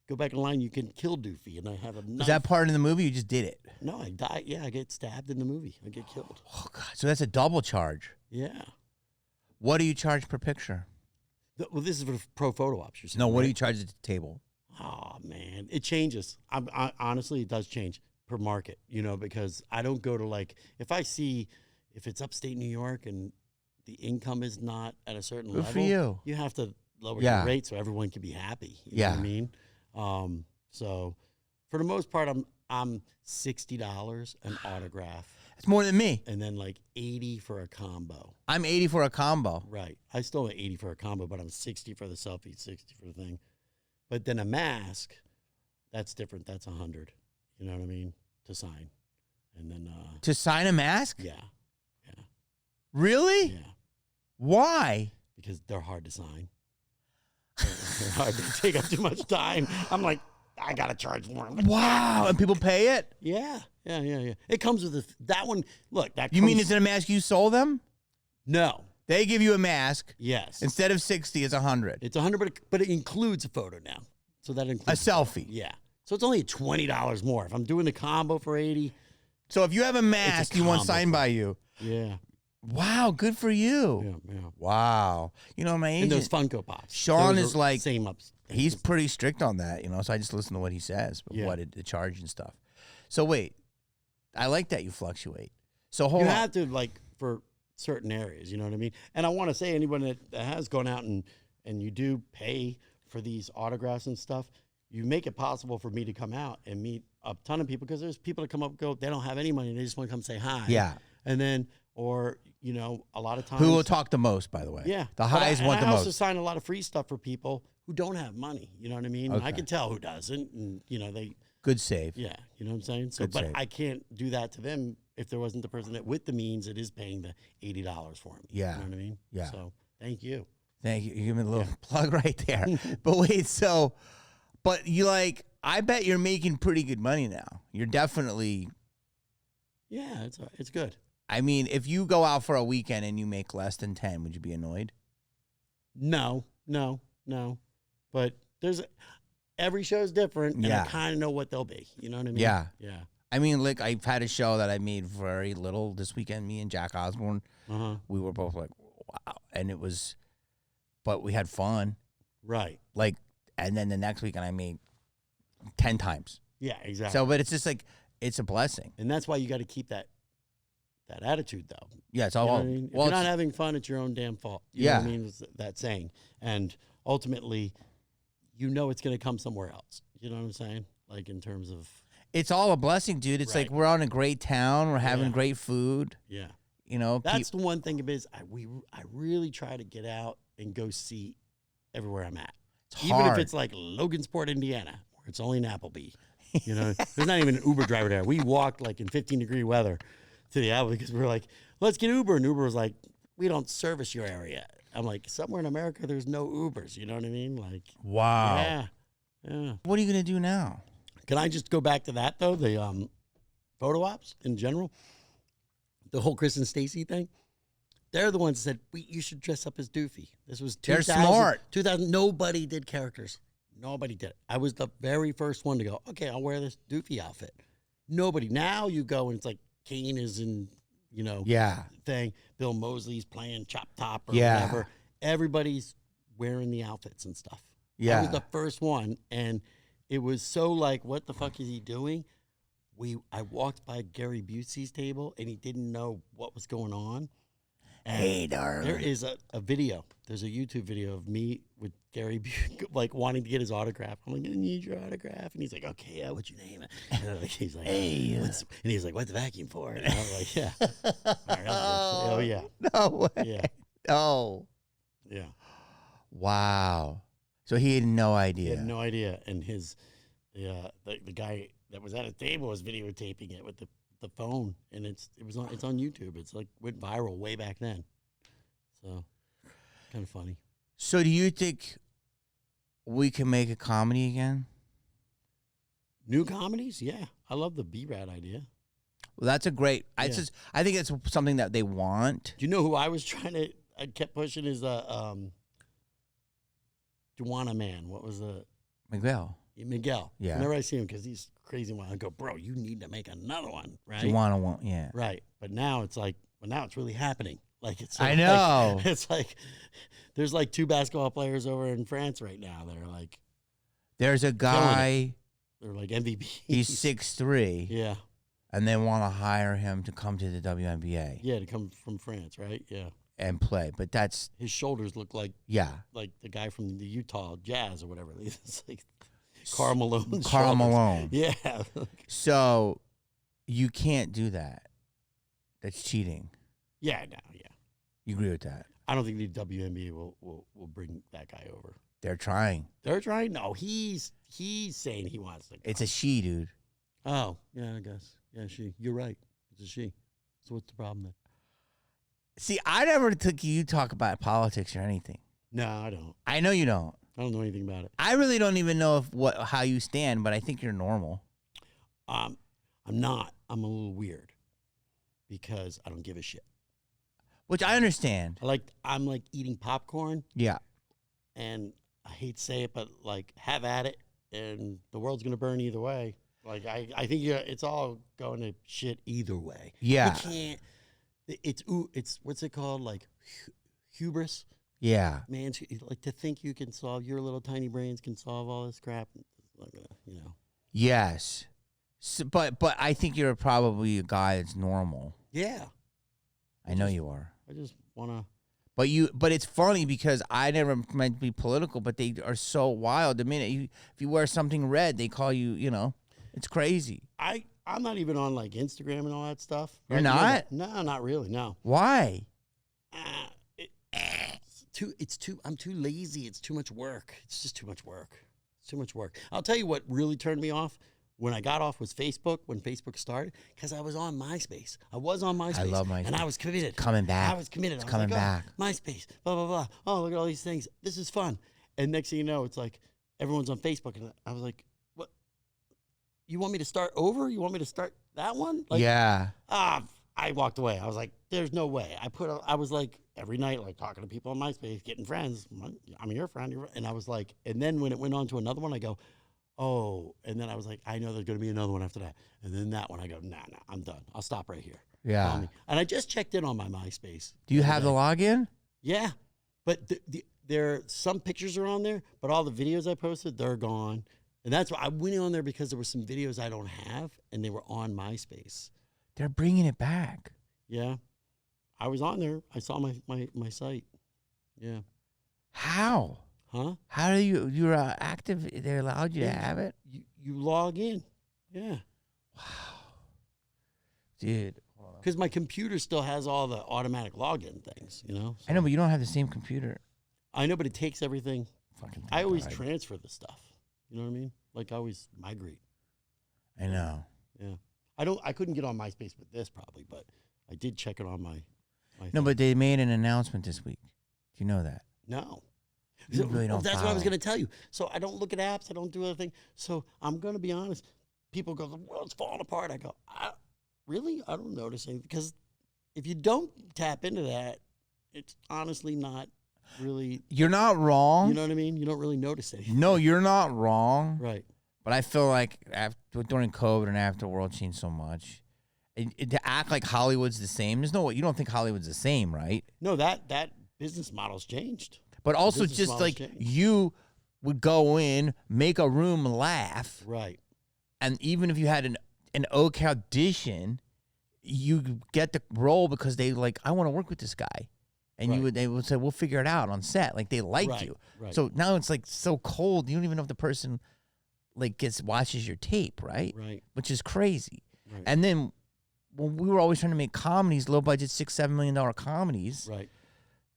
go back in line, you can kill Doofy. And I have a knife. Is that part in the movie? You just did it? No, I die. Yeah, I get stabbed in the movie. I get killed. Oh, God. So that's a double charge. Yeah. What do you charge per picture? Well, this is for pro photo ops. You're saying, No, what do right? you charge at the table? Oh, man. It changes. Honestly, it does change per market, you know, because I don't go to like, if it's upstate New York and the income is not at a certain Good level, for you. You have to lower Yeah. the rate so everyone can be happy. You Yeah. know what I mean? So for the most part, I'm $60 an autograph It's more than me. and then like 80 for a combo. I'm 80 for a combo. Right. I still have 80 for a combo, but I'm 60 for the selfie, 60 for the thing. But then a mask, that's different. That's 100. You know what I mean? To sign. And then To sign a mask? yeah. Really? Yeah. Why? Because they're hard to sign. They're hard. They take up too much time. I'm like, I gotta charge more. Wow. And people pay it? Yeah. It comes with that one. Look, that You comes, mean it's in a mask you sold them? no. They give you a mask. Yes. Instead of 60, it's 100. It's 100, but it includes a photo now. So that A includes selfie. Yeah. So it's only $20 more. If I'm doing the combo for 80. So if you have a mask you want combo signed by you. Yeah. Wow, good for you. Yeah. Wow. You know, my And those agent, Funko Pops. Sean Those is are like- same ups. he's pretty strict on that, you know, so I just listen to what he says, but Yeah. what the charge and stuff. So wait, I like that you fluctuate. So hold You on. have to like for certain areas, you know what I mean? And I want to say anyone that has gone out and you do pay for these autographs and stuff, you make it possible for me to come out and meet a ton of people because there's people that come up and go, they don't have any money, they just want to come say hi. Yeah. And then, or, you know, a lot of times. Who will talk the most, by the way? Yeah. The But highest want the I also most. sign a lot of free stuff for people who don't have money. You know what I mean? I Okay. can tell who doesn't. And, you know, Good save. yeah, you know what I'm saying? So, Good but save. I can't do that to them if there wasn't the person that with the means that is paying the $80 for me. Yeah. You know what I mean? Yeah. So thank you. Thank you. You give me a little plug right there. But wait, so, but you like, I bet you're making pretty good money now. You're definitely, Yeah, it's good. I mean, if you go out for a weekend and you make less than 10, would you be annoyed? No. But every show is different, and Yeah. I kind of know what they'll be. You know what I mean? Yeah. Yeah. I mean, like, I've had a show that I made very little this weekend, me and Jack Osborne. Uh-huh. We were both like, wow. And it was, but we had fun. Right. Like, and then the next weekend I made 10 times. Yeah, exactly. So, but it's just like, it's a blessing. And that's why you got to keep that attitude, though. Yeah, it's You all, know what I mean? If well, you're not it's- having fun, it's your own damn fault. You know what I mean? It's that saying. And ultimately, you know it's going to come somewhere else. You know what I'm saying? Like in terms of, it's all a blessing, dude. It's like Right. we're on a great town. We're having Yeah. great food. yeah. You know, That's the one thing about it is I really try to get out and go see everywhere I'm at. it's Even hard. if it's like Logansport, Indiana, where it's only an Applebee. You know, there's not even an Uber driver there. We walked like in 15-degree weather to the Applebee because we were like, let's get Uber. And Uber was like, we don't service your area. I'm like, somewhere in America, there's no Ubers. You know what I mean? Like, Wow. yeah. What are you going to do now? Can I just go back to that, though? The photo ops in general? The whole Chris and Stacy thing? They're the ones that said, you should dress up as Doofy. This was 2000. They're smart. 2000. Nobody did characters. Nobody did it. I was the very first one to go, okay, I'll wear this Doofy outfit. Nobody. Now you go and it's like Kane is in, thing. Bill Mosley's playing Chop Top or whatever. Everybody's wearing the outfits and stuff. Yeah. I was the first one. And it was so like, what the fuck is he doing? I walked by Gary Busey's table and he didn't know what was going on. And hey, darling. there is a video. There's a YouTube video of me with Gary like wanting to get his autograph. I'm like, I need your autograph. And he's like, okay, yeah, what's your name? And he's like, hey. And he's like, what's the vacuum for? And I was like, yeah. All right, oh, yeah. No way. Yeah. Oh. Yeah. Wow. So he had no idea. He had no idea. And the guy that was at a table was videotaping it with the phone, and it's on YouTube. It's like went viral way back then. So kind of funny. So do you think we can make a comedy again? New comedies? Yeah. I love the B-Rad idea. Well, that's a great I think it's something that they want. Do you know who I kept pushing is Juana Man. What was the Miguel. Yeah. Whenever I see him, because he's crazy one, I go, bro, you need to make another one, right? Juana won't, yeah. Right. But now it's like, now it's really happening. Like it's I know. Like, it's like there's like 2 basketball players over in France right now that are like there's a guy, they're like MVP. He's 6'3". Yeah. And they want to hire him to come to the WNBA. Yeah, to come from France, right? Yeah. And play. But that's his shoulders look like like the guy from the Utah Jazz or whatever. It's like Karl Malone. Karl Malone. Yeah. So you can't do that. That's cheating. Yeah, no, yeah. You agree with that? I don't think the WNBA will bring that guy over. They're trying. They're trying? No, he's saying he wants to go. It's a she, dude. Oh, yeah, I guess. Yeah, she. You're right. It's a she. So what's the problem then? See, I never took you talk about politics or anything. No, I don't. I know you don't. I don't know anything about it. I really don't even know how you stand, but I think you're normal. I'm not. I'm a little weird because I don't give a shit. Which I understand. I'm like eating popcorn. Yeah. And I hate to say it, but like have at it, and the world's gonna burn either way. Like I think it's all going to shit either way. Yeah. You can't. It's what's it called? Like hubris. Yeah. Man, like to think you can solve your little tiny brains can solve all this crap. Like, Yes. So, but I think you're probably a guy that's normal. Yeah. I know you are. I just want to. But it's funny because I never meant to be political, but they are so wild. The minute if you wear something red, they call you, it's crazy. I'm not even on like Instagram and all that stuff. You're not? No, not really. No. Why? I'm too lazy. It's too much work. It's just too much work. It's too much work. I'll tell you what really turned me off when I got off was Facebook, when Facebook started, because I was on MySpace. I was on MySpace. I love MySpace. And I was committed. Coming back. I was committed. It's I was coming like, back. MySpace, blah, blah, blah. Oh, look at all these things. This is fun. And next thing you know, it's like everyone's on Facebook. And I was like, what? You want me to start over? You want me to start that one? Like, yeah. I walked away. I was like, there's no way. I was like every night, like talking to people on MySpace, getting friends. I'm your friend. And I was like, and then when it went on to another one, I go, oh, and then I was like, I know there's going to be another one after that. And then that one, I go, nah, I'm done. I'll stop right here. Yeah. And I just checked in on my MySpace. Do you have the login? Yeah. But some pictures are on there, but all the videos I posted, they're gone. And that's why I went on there because there were some videos I don't have, and they were on MySpace. They're bringing it back. Yeah. I was on there. I saw my site. Yeah. How? Huh? How do you're active? They allowed you to have it? You log in. Yeah. Wow. Dude. Because my computer still has all the automatic login things, So. I know, but you don't have the same computer. I know, but it takes everything. Fucking I always transfer the stuff. You know what I mean? Like I always migrate. I know. Yeah. I couldn't get on MySpace with this probably, but I did check it on my No, thing. but they made an announcement this week. Do you know that? No. You really don't That's follow. what I was going to tell you. So I don't look at apps. I don't do anything. So I'm going to be honest. People go, the world's falling apart. I go, really? I don't notice anything. Because if you don't tap into that, it's honestly not really. You're not wrong. You know what I mean? You don't really notice anything. No, you're not wrong. Right. But I feel like during COVID and after the world changed so much, to act like Hollywood's the same. There's no, you don't think Hollywood's the same, right? No, that business model's changed. But also just like you would go in, make a room laugh. Right. And even if you had an okay audition, you get the role because they like, I want to work with this guy. And they would say, we'll figure it out on set. Like they liked you. Right. So now it's like so cold. You don't even know if the person like watches your tape, right? Right. Which is crazy. Right. And then when we were always trying to make comedies, low budget, $6-7 million comedies. Right.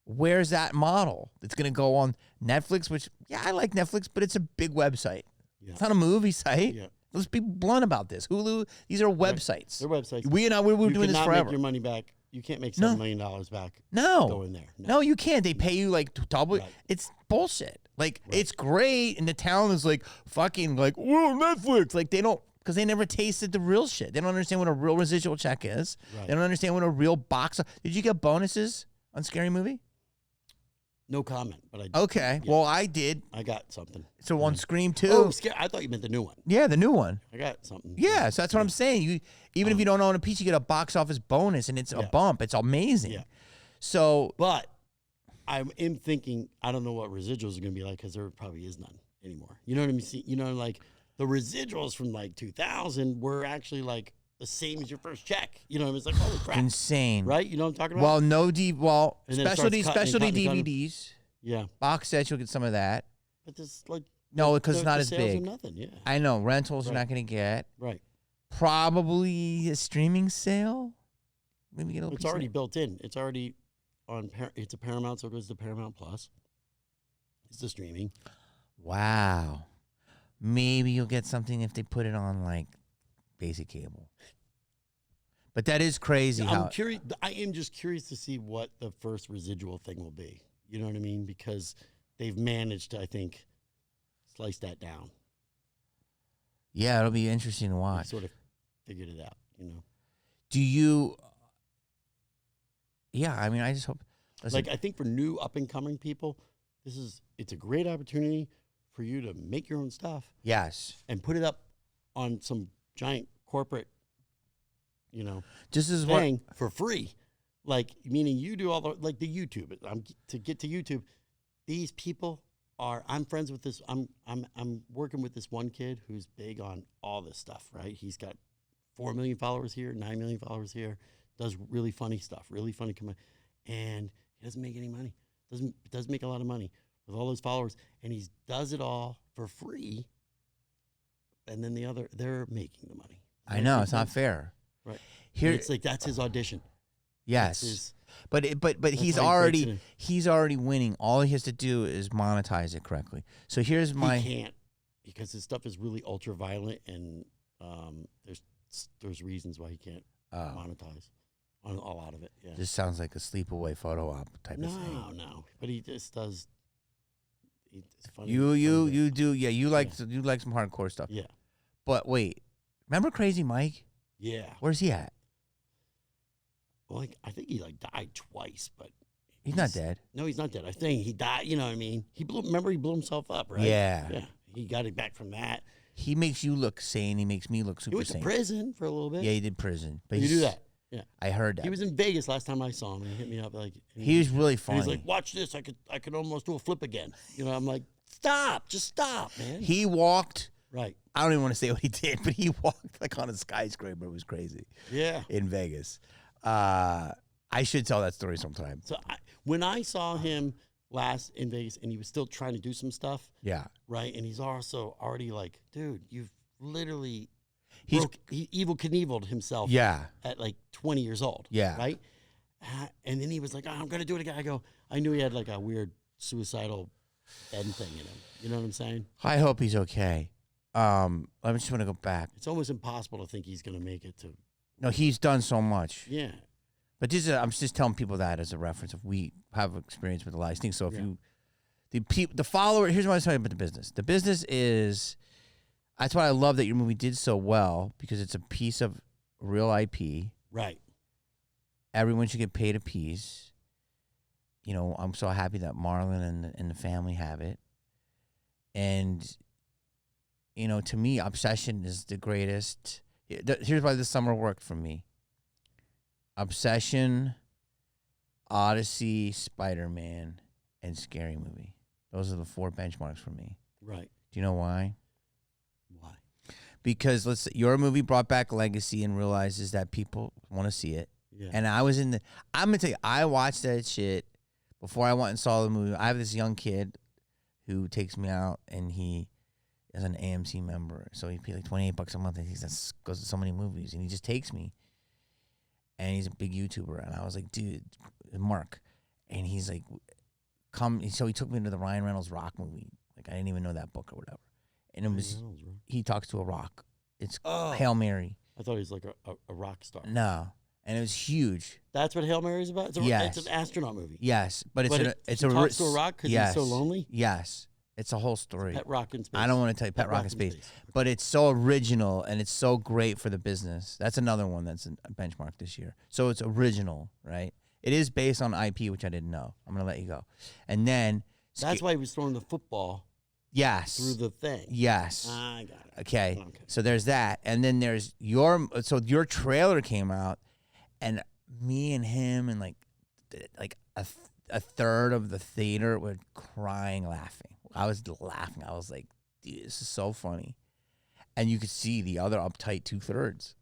Where's that model that's going to go on Netflix? Which, yeah, I like Netflix, but it's a big website. Yeah. It's not a movie site. Yeah. Let's be blunt about this. Hulu, these are websites. They're websites. We're doing this forever. Make your money back. You can't make $7 million back. No. Go in there. No, you can't. They pay you like double. Right. It's bullshit. Like, it's great. And the town is like fucking like, whoa, Netflix. Like, they don't, because they never tasted the real shit. They don't understand what a real residual check is. Right. They don't understand what a real box. Did you get bonuses on Scary Movie? No comment, but I did. Okay. Yeah. Well, I did. I got something. So on Scream 2. Oh, I thought you meant the new one. Yeah, the new one. I got something. Yeah, so that's what I'm saying. You even if you don't own a piece, you get a box office bonus, and it's a bump. It's amazing. Yeah. So, but I am thinking, I don't know what residuals are going to be like because there probably is none anymore. You know what I mean? You know, like the residuals from like 2000 were actually like the same as your first check. You know, it's like, holy crap. Insane. Right? You know what I'm talking about? Well, specialty DVDs. Yeah. Box sets, you'll get some of that. But this, like, no, because it's not as big. Nothing, yeah. I know. Rentals you're not going to get. Right. Probably a streaming sale. Maybe get a little It's already built in. It's already on, it's a Paramount, so it goes to Paramount Plus. It's the streaming. Wow. Maybe you'll get something if they put it on, like, basic cable. But that is crazy. I'm curious. I am just curious to see what the first residual thing will be. You know what I mean? Because they've managed to, I think, slice that down. Yeah, it'll be interesting to watch. They sort of figured it out, you know. Do you? Yeah, I mean, I just hope. Listen, like, I think for new up and coming people, it's a great opportunity for you to make your own stuff. Yes. And put it up on some giant corporate, you know, this is thing for free. Like, meaning you do all the, like the YouTube. To get to YouTube, these people are, I'm friends with this, I'm working with this one kid who's big on all this stuff, right? He's got 4 million followers here, 9 million followers here, does really funny stuff, really funny and he doesn't make any money. Doesn't make a lot of money with all those followers, and he does it all for free. And then they're making the money. I know, it's not fair. Right. Here, it's like, that's his audition. Yes. But he's already winning. All he has to do is monetize it correctly. So here's my... He can't, because his stuff is really ultra violent, and there's reasons why he can't monetize on a lot of it. Yeah. This sounds like a sleepaway photo op type of thing. No. But he just does. It's funny. You do. Yeah, you like some hardcore stuff. Yeah. But wait, remember Crazy Mike? Yeah. Where's he at? Well, I think he died twice, but he's not dead. No, he's not dead. I think he died. You know what I mean? He blew himself up, right? Yeah. Yeah. He got it back from that. He makes you look sane. He makes me look super sane. He went to prison for a little bit. Yeah, he did prison. But you do that. Yeah, I heard that. He was in Vegas last time I saw him, and he hit me up he was really funny. He was like, "Watch this! I could almost do a flip again." You know, I'm like, "Stop! Just stop, man." He walked. Right. I don't even want to say what he did, but he walked like on a skyscraper. It was crazy. Yeah. In Vegas, I should tell that story sometime. So when I saw him last in Vegas, and he was still trying to do some stuff. Yeah. Right, and he's also already like, dude, you've literally. He Evil Knieveled himself at like 20 years old. Yeah. Right? And then he was like, I'm going to do it again. I knew he had like a weird suicidal end thing in him. You know what I'm saying? I hope he's okay. I just want to go back. It's almost impossible to think he's going to make it to. No, he's done so much. Yeah. But I'm just telling people that as a reference. If we have experience with a lot of things. So if the follower, here's what I was telling you about the business. The business is... That's why I love that your movie did so well, because it's a piece of real IP. Right. Everyone should get paid a piece. I'm so happy that Marlon and the family have it. And, to me, Obsession is the greatest. Here's why this summer worked for me. Obsession, Odyssey, Spider-Man, and Scary Movie. Those are the 4 benchmarks for me. Right. Do you know why? Why? Because your movie brought back legacy and realizes that people want to see it. Yeah. And I'm going to tell you, I watched that shit before I went and saw the movie. I have this young kid who takes me out, and he is an AMC member. So he pays like $28 a month, and he goes to so many movies, and he just takes me. And he's a big YouTuber. And I was like, dude, Mark. And he's like, come. So he took me to the Ryan Reynolds Rock movie. Like, I didn't even know that book or whatever. And it was, he talks to a rock. It's Hail Mary. I thought he was like a rock star. No. And it was huge. That's what Hail Mary's about? Yes. It's an astronaut movie. Yes. But it's he talks to a rock because he's so lonely? Yes. It's a whole story. Pet Rock in Space. I don't want to tell you Pet Rock in Space. But it's so original, and it's so great for the business. That's another one that's a benchmark this year. So it's original, right? It is based on IP, which I didn't know. I'm going to let you go. And then... That's why he was throwing the football through the thing. Yes. I got it. Okay. So there's that. And then there's your trailer came out, and me and him and like a third of the theater were crying, laughing. I was laughing. I was like, dude, this is so funny. And you could see the other uptight 2/3.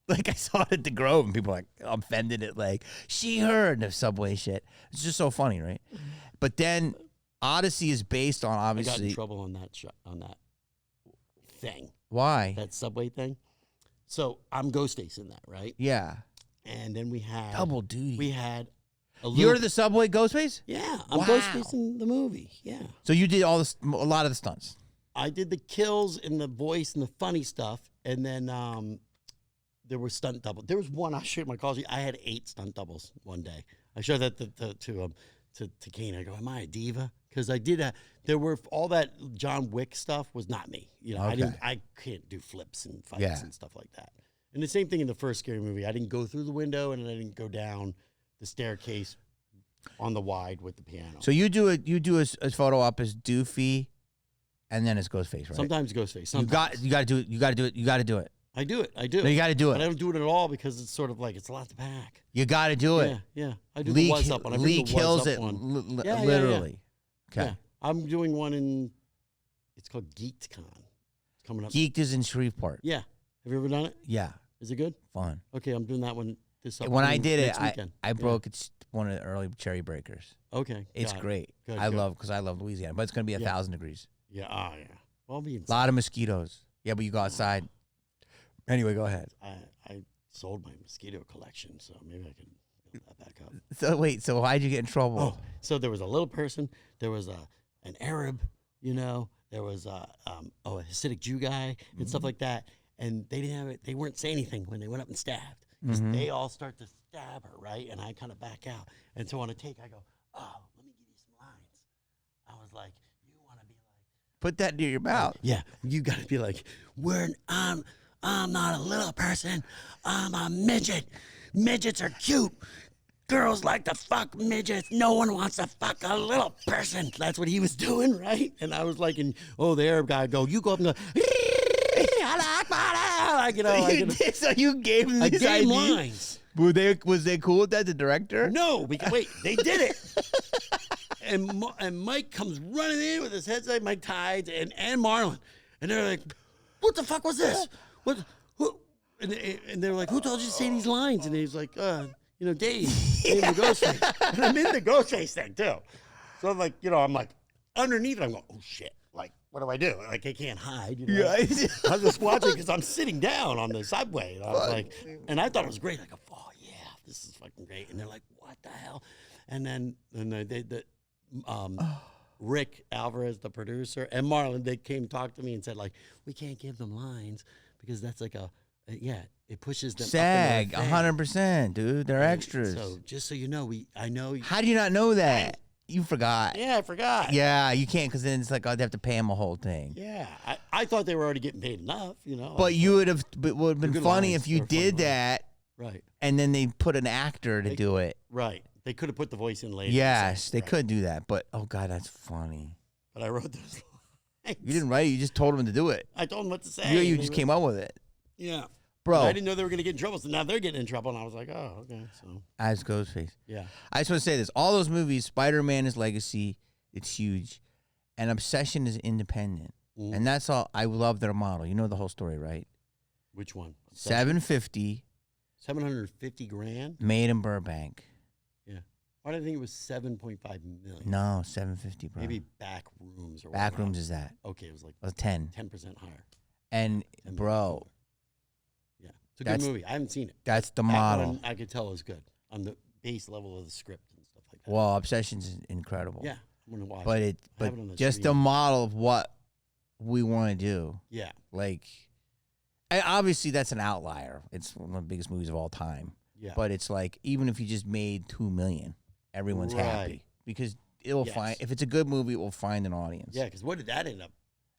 Like, I saw it at the Grove, and people were like offended at like, she heard the subway shit. It's just so funny, right? But then Odyssey is based on, obviously. I got in trouble on that thing. Why? That subway thing. So I'm Ghostface in that, right? Yeah. And then we had double duty. We had you're the subway Ghostface? Yeah, I'm Ghostface in the movie. Yeah. So you did a lot of the stunts. I did the kills and the voice and the funny stuff, and then there were stunt doubles. There was one I showed my college. I had 8 stunt doubles one day. I showed that to Kane. I go, "Am I a diva?" Because I did there were all that John Wick stuff was not me. I can't do flips and fights and stuff like that. And the same thing in the first Scary Movie. I didn't go through the window, and I didn't go down the staircase on the wide with the piano. So you do a photo op as Doofy, and then it's Ghostface, right? Sometimes Ghostface. Sometimes. You got to do it. You got to do it. You got to do it. I do it. No, you got to do it. But I don't do it at all because it's sort of like it's a lot to pack. You got to do it. Yeah. I do the was up one. Lee kills it literally. Yeah. Okay. I'm doing one it's called GeekedCon. It's coming up. Geeked is in Shreveport. Yeah. Have you ever done it? Yeah. Is it good? Fun. Okay, I'm doing that one this When I did it, weekend. I broke it's one of the early cherry breakers. Okay. It's great. Good, I love Louisiana, but it's going to be 1,000 degrees. Yeah. Oh, yeah. Well, I'll be inside. A lot of mosquitoes. Yeah, but you go outside. Anyway, go ahead. I sold my mosquito collection, so maybe I can build that back up. So wait, so why'd you get in trouble? Oh, so there was a little person. There was an Arab, There was a Hasidic Jew guy and stuff like that. And they didn't have it. They weren't saying anything when they went up and stabbed. They all start to stab her, right? And I kind of back out. And so on a take, I go, "Oh, let me give you some lines." I was like, "You want to be like, put that near your mouth." Yeah, you got to be like, I'm not a little person. I'm a midget. Midgets are cute. Girls like to fuck midgets. No one wants to fuck a little person." That's what he was doing, right? And I was like, the Arab guy you go up and go, So you gave him these ideas? Lines. Was they cool with that, the director? No, wait, they did it. and Mike comes running in with his headset, Mike Tides and Marlon. And they're like, "What the fuck was this? What?" And they're like, "Who told you to say these lines?" And he's like, Dave the Ghostface. And I'm in the Ghostface thing too. So I'm like, I'm like underneath it, I'm going, "Oh shit. Like, what do I do? Like, I can't hide." Yeah. I was just watching because I'm sitting down on the subway. And I was like, and I thought it was great. I go, "Oh yeah, this is fucking great." And they're like, "What the hell?" And then Rick Alvarez, the producer, and Marlon, they came to talk to me and said, like, "We can't give them lines because that's like it pushes them SAG, 100%, dude. They're extras. So just so you know, I know. How do you not know that? You forgot. Yeah, I forgot. Yeah, you can't because then it's like, they have to pay them a whole thing. Yeah, I thought they were already getting paid enough, But it would have been funny if you did that. Right. And then they put an actor to do it. Right. They could have put the voice in later. Yes, they could do that. But, oh, God, that's funny. But I wrote those lines. You didn't write it. You just told them to do it. I told them what to say. You just came up with it. Yeah. Bro. But I didn't know they were going to get in trouble. So now they're getting in trouble. And I was like, oh, okay. So As Ghostface. yeah. I just want to say this. All those movies, Spider-Man is legacy. It's huge. And Obsession is independent. Mm. And that's all. I love their model. You know the whole story, right? Which one? $750. 750 grand? Made in Burbank. Yeah. Why did I think it was 7.5 million? No, 750, bro. Maybe back rooms or Back whatever. rooms is that. Okay, it was like 10. 10% higher. And, 10% bro, more. Yeah. It's a good movie. I haven't seen it. that's the That model. one I could tell it was good on the base level of the script and stuff like that. Well, Obsession's incredible. Yeah. I'm going to watch But it. I but have it on the just the stream. model of what we want to do. Yeah. Like, and obviously that's an outlier. It's one of the biggest movies of all time. Yeah. But it's like, even if you just made $2 million, everyone's happy Right. because it will find. Yes. If it's a good movie, it will find an audience. Yeah, because what did that end up?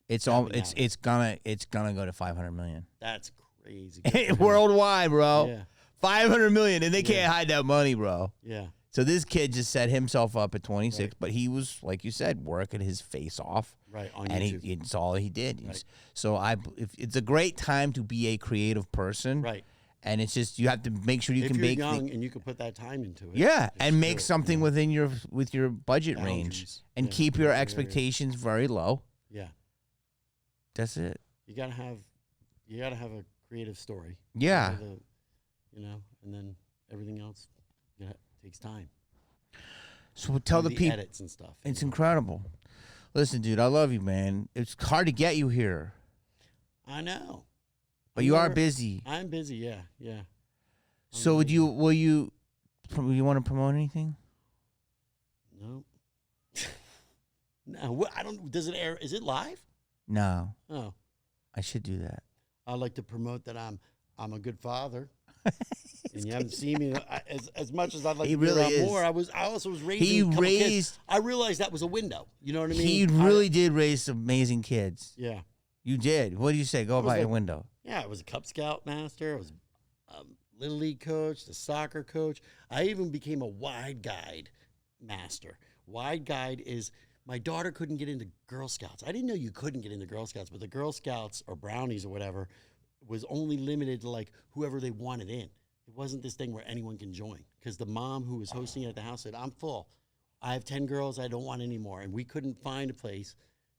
It's all. Happy It's gonna go to 500 million That's crazy. Good for him. worldwide, bro. Yeah. 500 million, and they Yeah. can't hide that money, bro. Yeah. So this kid just set himself up at 26, Right. but he was, like you said, working his face off. Right. On And YouTube. it's all he did. Right. So if it's a great time to be a creative person, Right. and it's just you have to make sure you If can you're make young and you can put that time into it. yeah, just and do make it, something you know? with your budget range, Boundaries. and Yeah, keep your yeah, yeah. expectations very low. Yeah. That's it. You gotta have a creative story. Yeah. And then everything else takes time. So tell Do the people edits and stuff. it's incredible. Listen, dude, I love you, man. It's hard to get you here, I know. but you are busy. I'm busy. Yeah. Yeah. So will you want to promote anything? No. No. I don't. Does it air? Is it live? No, Oh. I should do that. I like to promote that I'm a good father. And you haven't seen me as much as I'd like He to be really around is. more. I also was raising. He a couple kids. raised. I realized that was a window. You know what I mean? He really did raise some amazing kids. Yeah. You did. What do you say? Go was by your like- window. Yeah. I was a Cub Scout master. I was a Little League coach, the soccer coach. I even became a wide guide master. Wide guide is my daughter couldn't get into Girl Scouts. I didn't know you couldn't get into Girl Scouts, but the Girl Scouts or Brownies or whatever was only limited to like whoever they wanted in. It wasn't this thing where anyone can join because the mom who was hosting it at the house said, I'm full. I have 10 girls. I don't want any more. And we couldn't find a place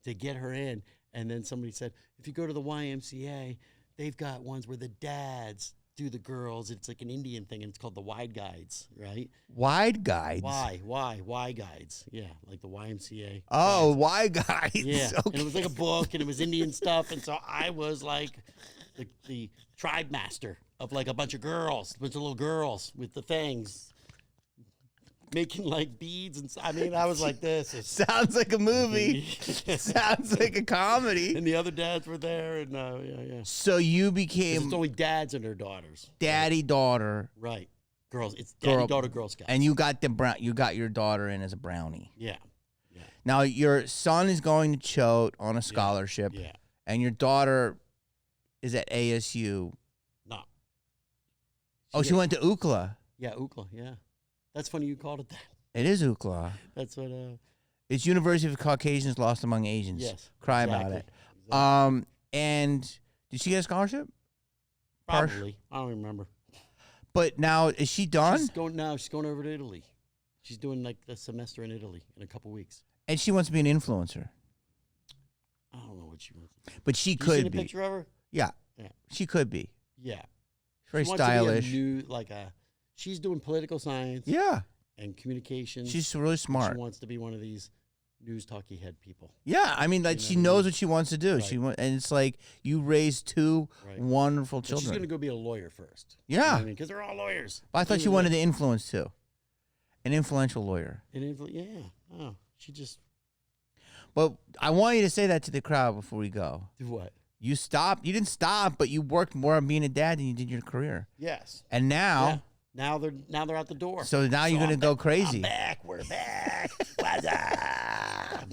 to get her in. And then somebody said, if you go to the YMCA, they've got ones where the dads do the girls. It's like an Indian thing, and it's called the Wide Guides, right? Wide guides. Why guides? Yeah, like the YMCA. Oh, guides. wide guides. Yeah, Okay. and it was like a book, and it was Indian stuff, and so I was like the tribe master of like a bunch of little girls with the fangs, making like beads, and I mean, I was like this. Sounds like a movie. Sounds like a comedy. And the other dads were there, and yeah. So you 'Cause became it's only dads and their daughters. daddy daughter, Right. Girls. It's daddy, daughter, Girl Scouts. and you got your daughter in as a brownie. Yeah. Now your son is going to Choate on a scholarship, Yeah. and your daughter is at ASU. No. Oh, she went to UCLA. Yeah, UCLA, yeah. That's funny you called it that. It is UCLA. That's what, It's University of Caucasians Lost Among Asians. yes. Cry exactly. about it. Exactly. And did she get a scholarship? Probably. I don't remember. But now is she done? She's going over to Italy. She's doing like the semester in Italy in a couple weeks. And she wants to be an influencer. I don't know what she wants. But she You could seen a be. picture of her? Yeah. Yeah. She could be. Yeah. She's very She wants stylish. To be she's doing political science Yeah. and communications. She's really smart. She wants to be one of these news talky head people. Yeah, I mean, like You know she what I knows mean? what she wants to do. Right. And it's like you raised two Right. wonderful But she's children. going to go be a lawyer first. Yeah. Because they're all lawyers. But I thought you wanted to influence too. An influential lawyer. Yeah. Oh, she just But I want you to say that to the crowd before we go. do what? You stopped. You didn't stop, but you worked more on being a dad than you did your career. Yes. And now, Yeah. Now they're out the door. so now you're going to go crazy. I'm back. We're back. What's up?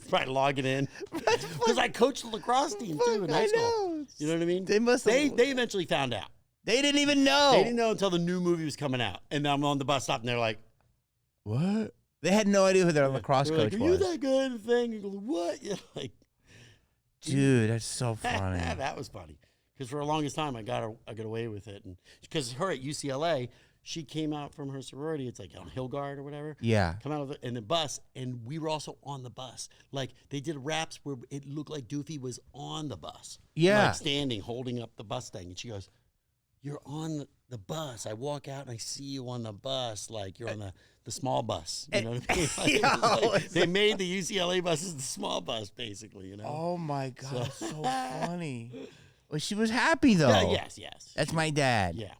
Probably logging in because I coached the lacrosse team too in high school. know. You know what I mean? They must have. They eventually found out. They didn't even know. They didn't know until the new movie was coming out. And I'm on the bus stop, and they're like, what? They had no idea who their lacrosse They're coach like, Are was. you that guy in the thing? You go, what? You're like, dude, that's so funny. that was funny. Because for the longest time, I got away with it. And because her at UCLA, she came out from her sorority. It's like on Hillgard or whatever. Yeah. Come out of in the bus, and we were also on the bus. Like they did raps where it looked like Doofy was on the bus. Yeah. Like standing, holding up the bus thing. And she goes, "You're on the bus." I walk out and I see you on the bus, like you're on the small bus. You know what I mean? Like, they made the UCLA buses the small bus, basically. You know. Oh my God, so funny. Well, she was happy though. Yeah, yes. That's my dad. Yeah.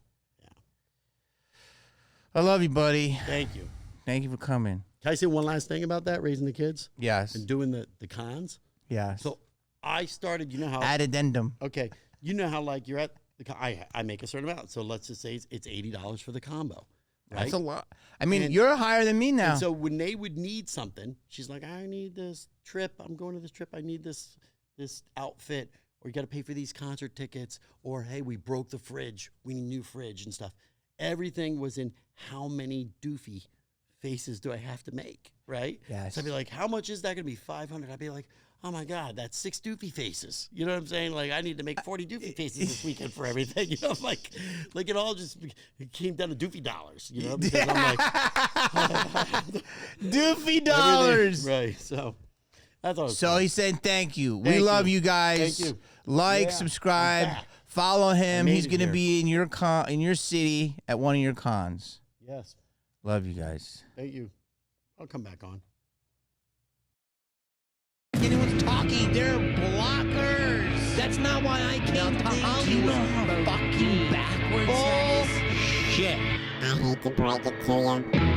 I love you, buddy. Thank you. Thank you for coming. Can I say one last thing about that, raising the kids Yes. and doing the cons? Yes. So I started, you know how. Ad addendum. Okay. You know how, like, you're at the I make a certain amount. So let's just say it's $80 for the combo. Right? That's a lot. I mean, And- you're higher than me now. And so when they would need something, she's like, I need this trip. I'm going to this trip. I need this outfit. Or you got to pay for these concert tickets. Or, hey, we broke the fridge. We need a new fridge and stuff. Everything was in how many Doofy faces do I have to make, right? Yes. So I'd be like, how much is that going to be? 500. I'd be like, oh my God, that's 6 Doofy faces. You know what I'm saying? Like, I need to make 40 Doofy faces this weekend for everything. You know, like it all just it came down to Doofy dollars. You know, because I'm like, Doofy dollars. right? So that's all. So he said, "Thank you. We Thank love you. you guys. Thank you. Like, Yeah, subscribe, I'm back. follow him. made He's it gonna here. be in your city at one of your cons. Yes. Love you guys. Thank you. I'll come back on. Anyone's talking, they're blockers. That's not why I came to You know how fucking backwards that is? Shit. I hate to break it to you.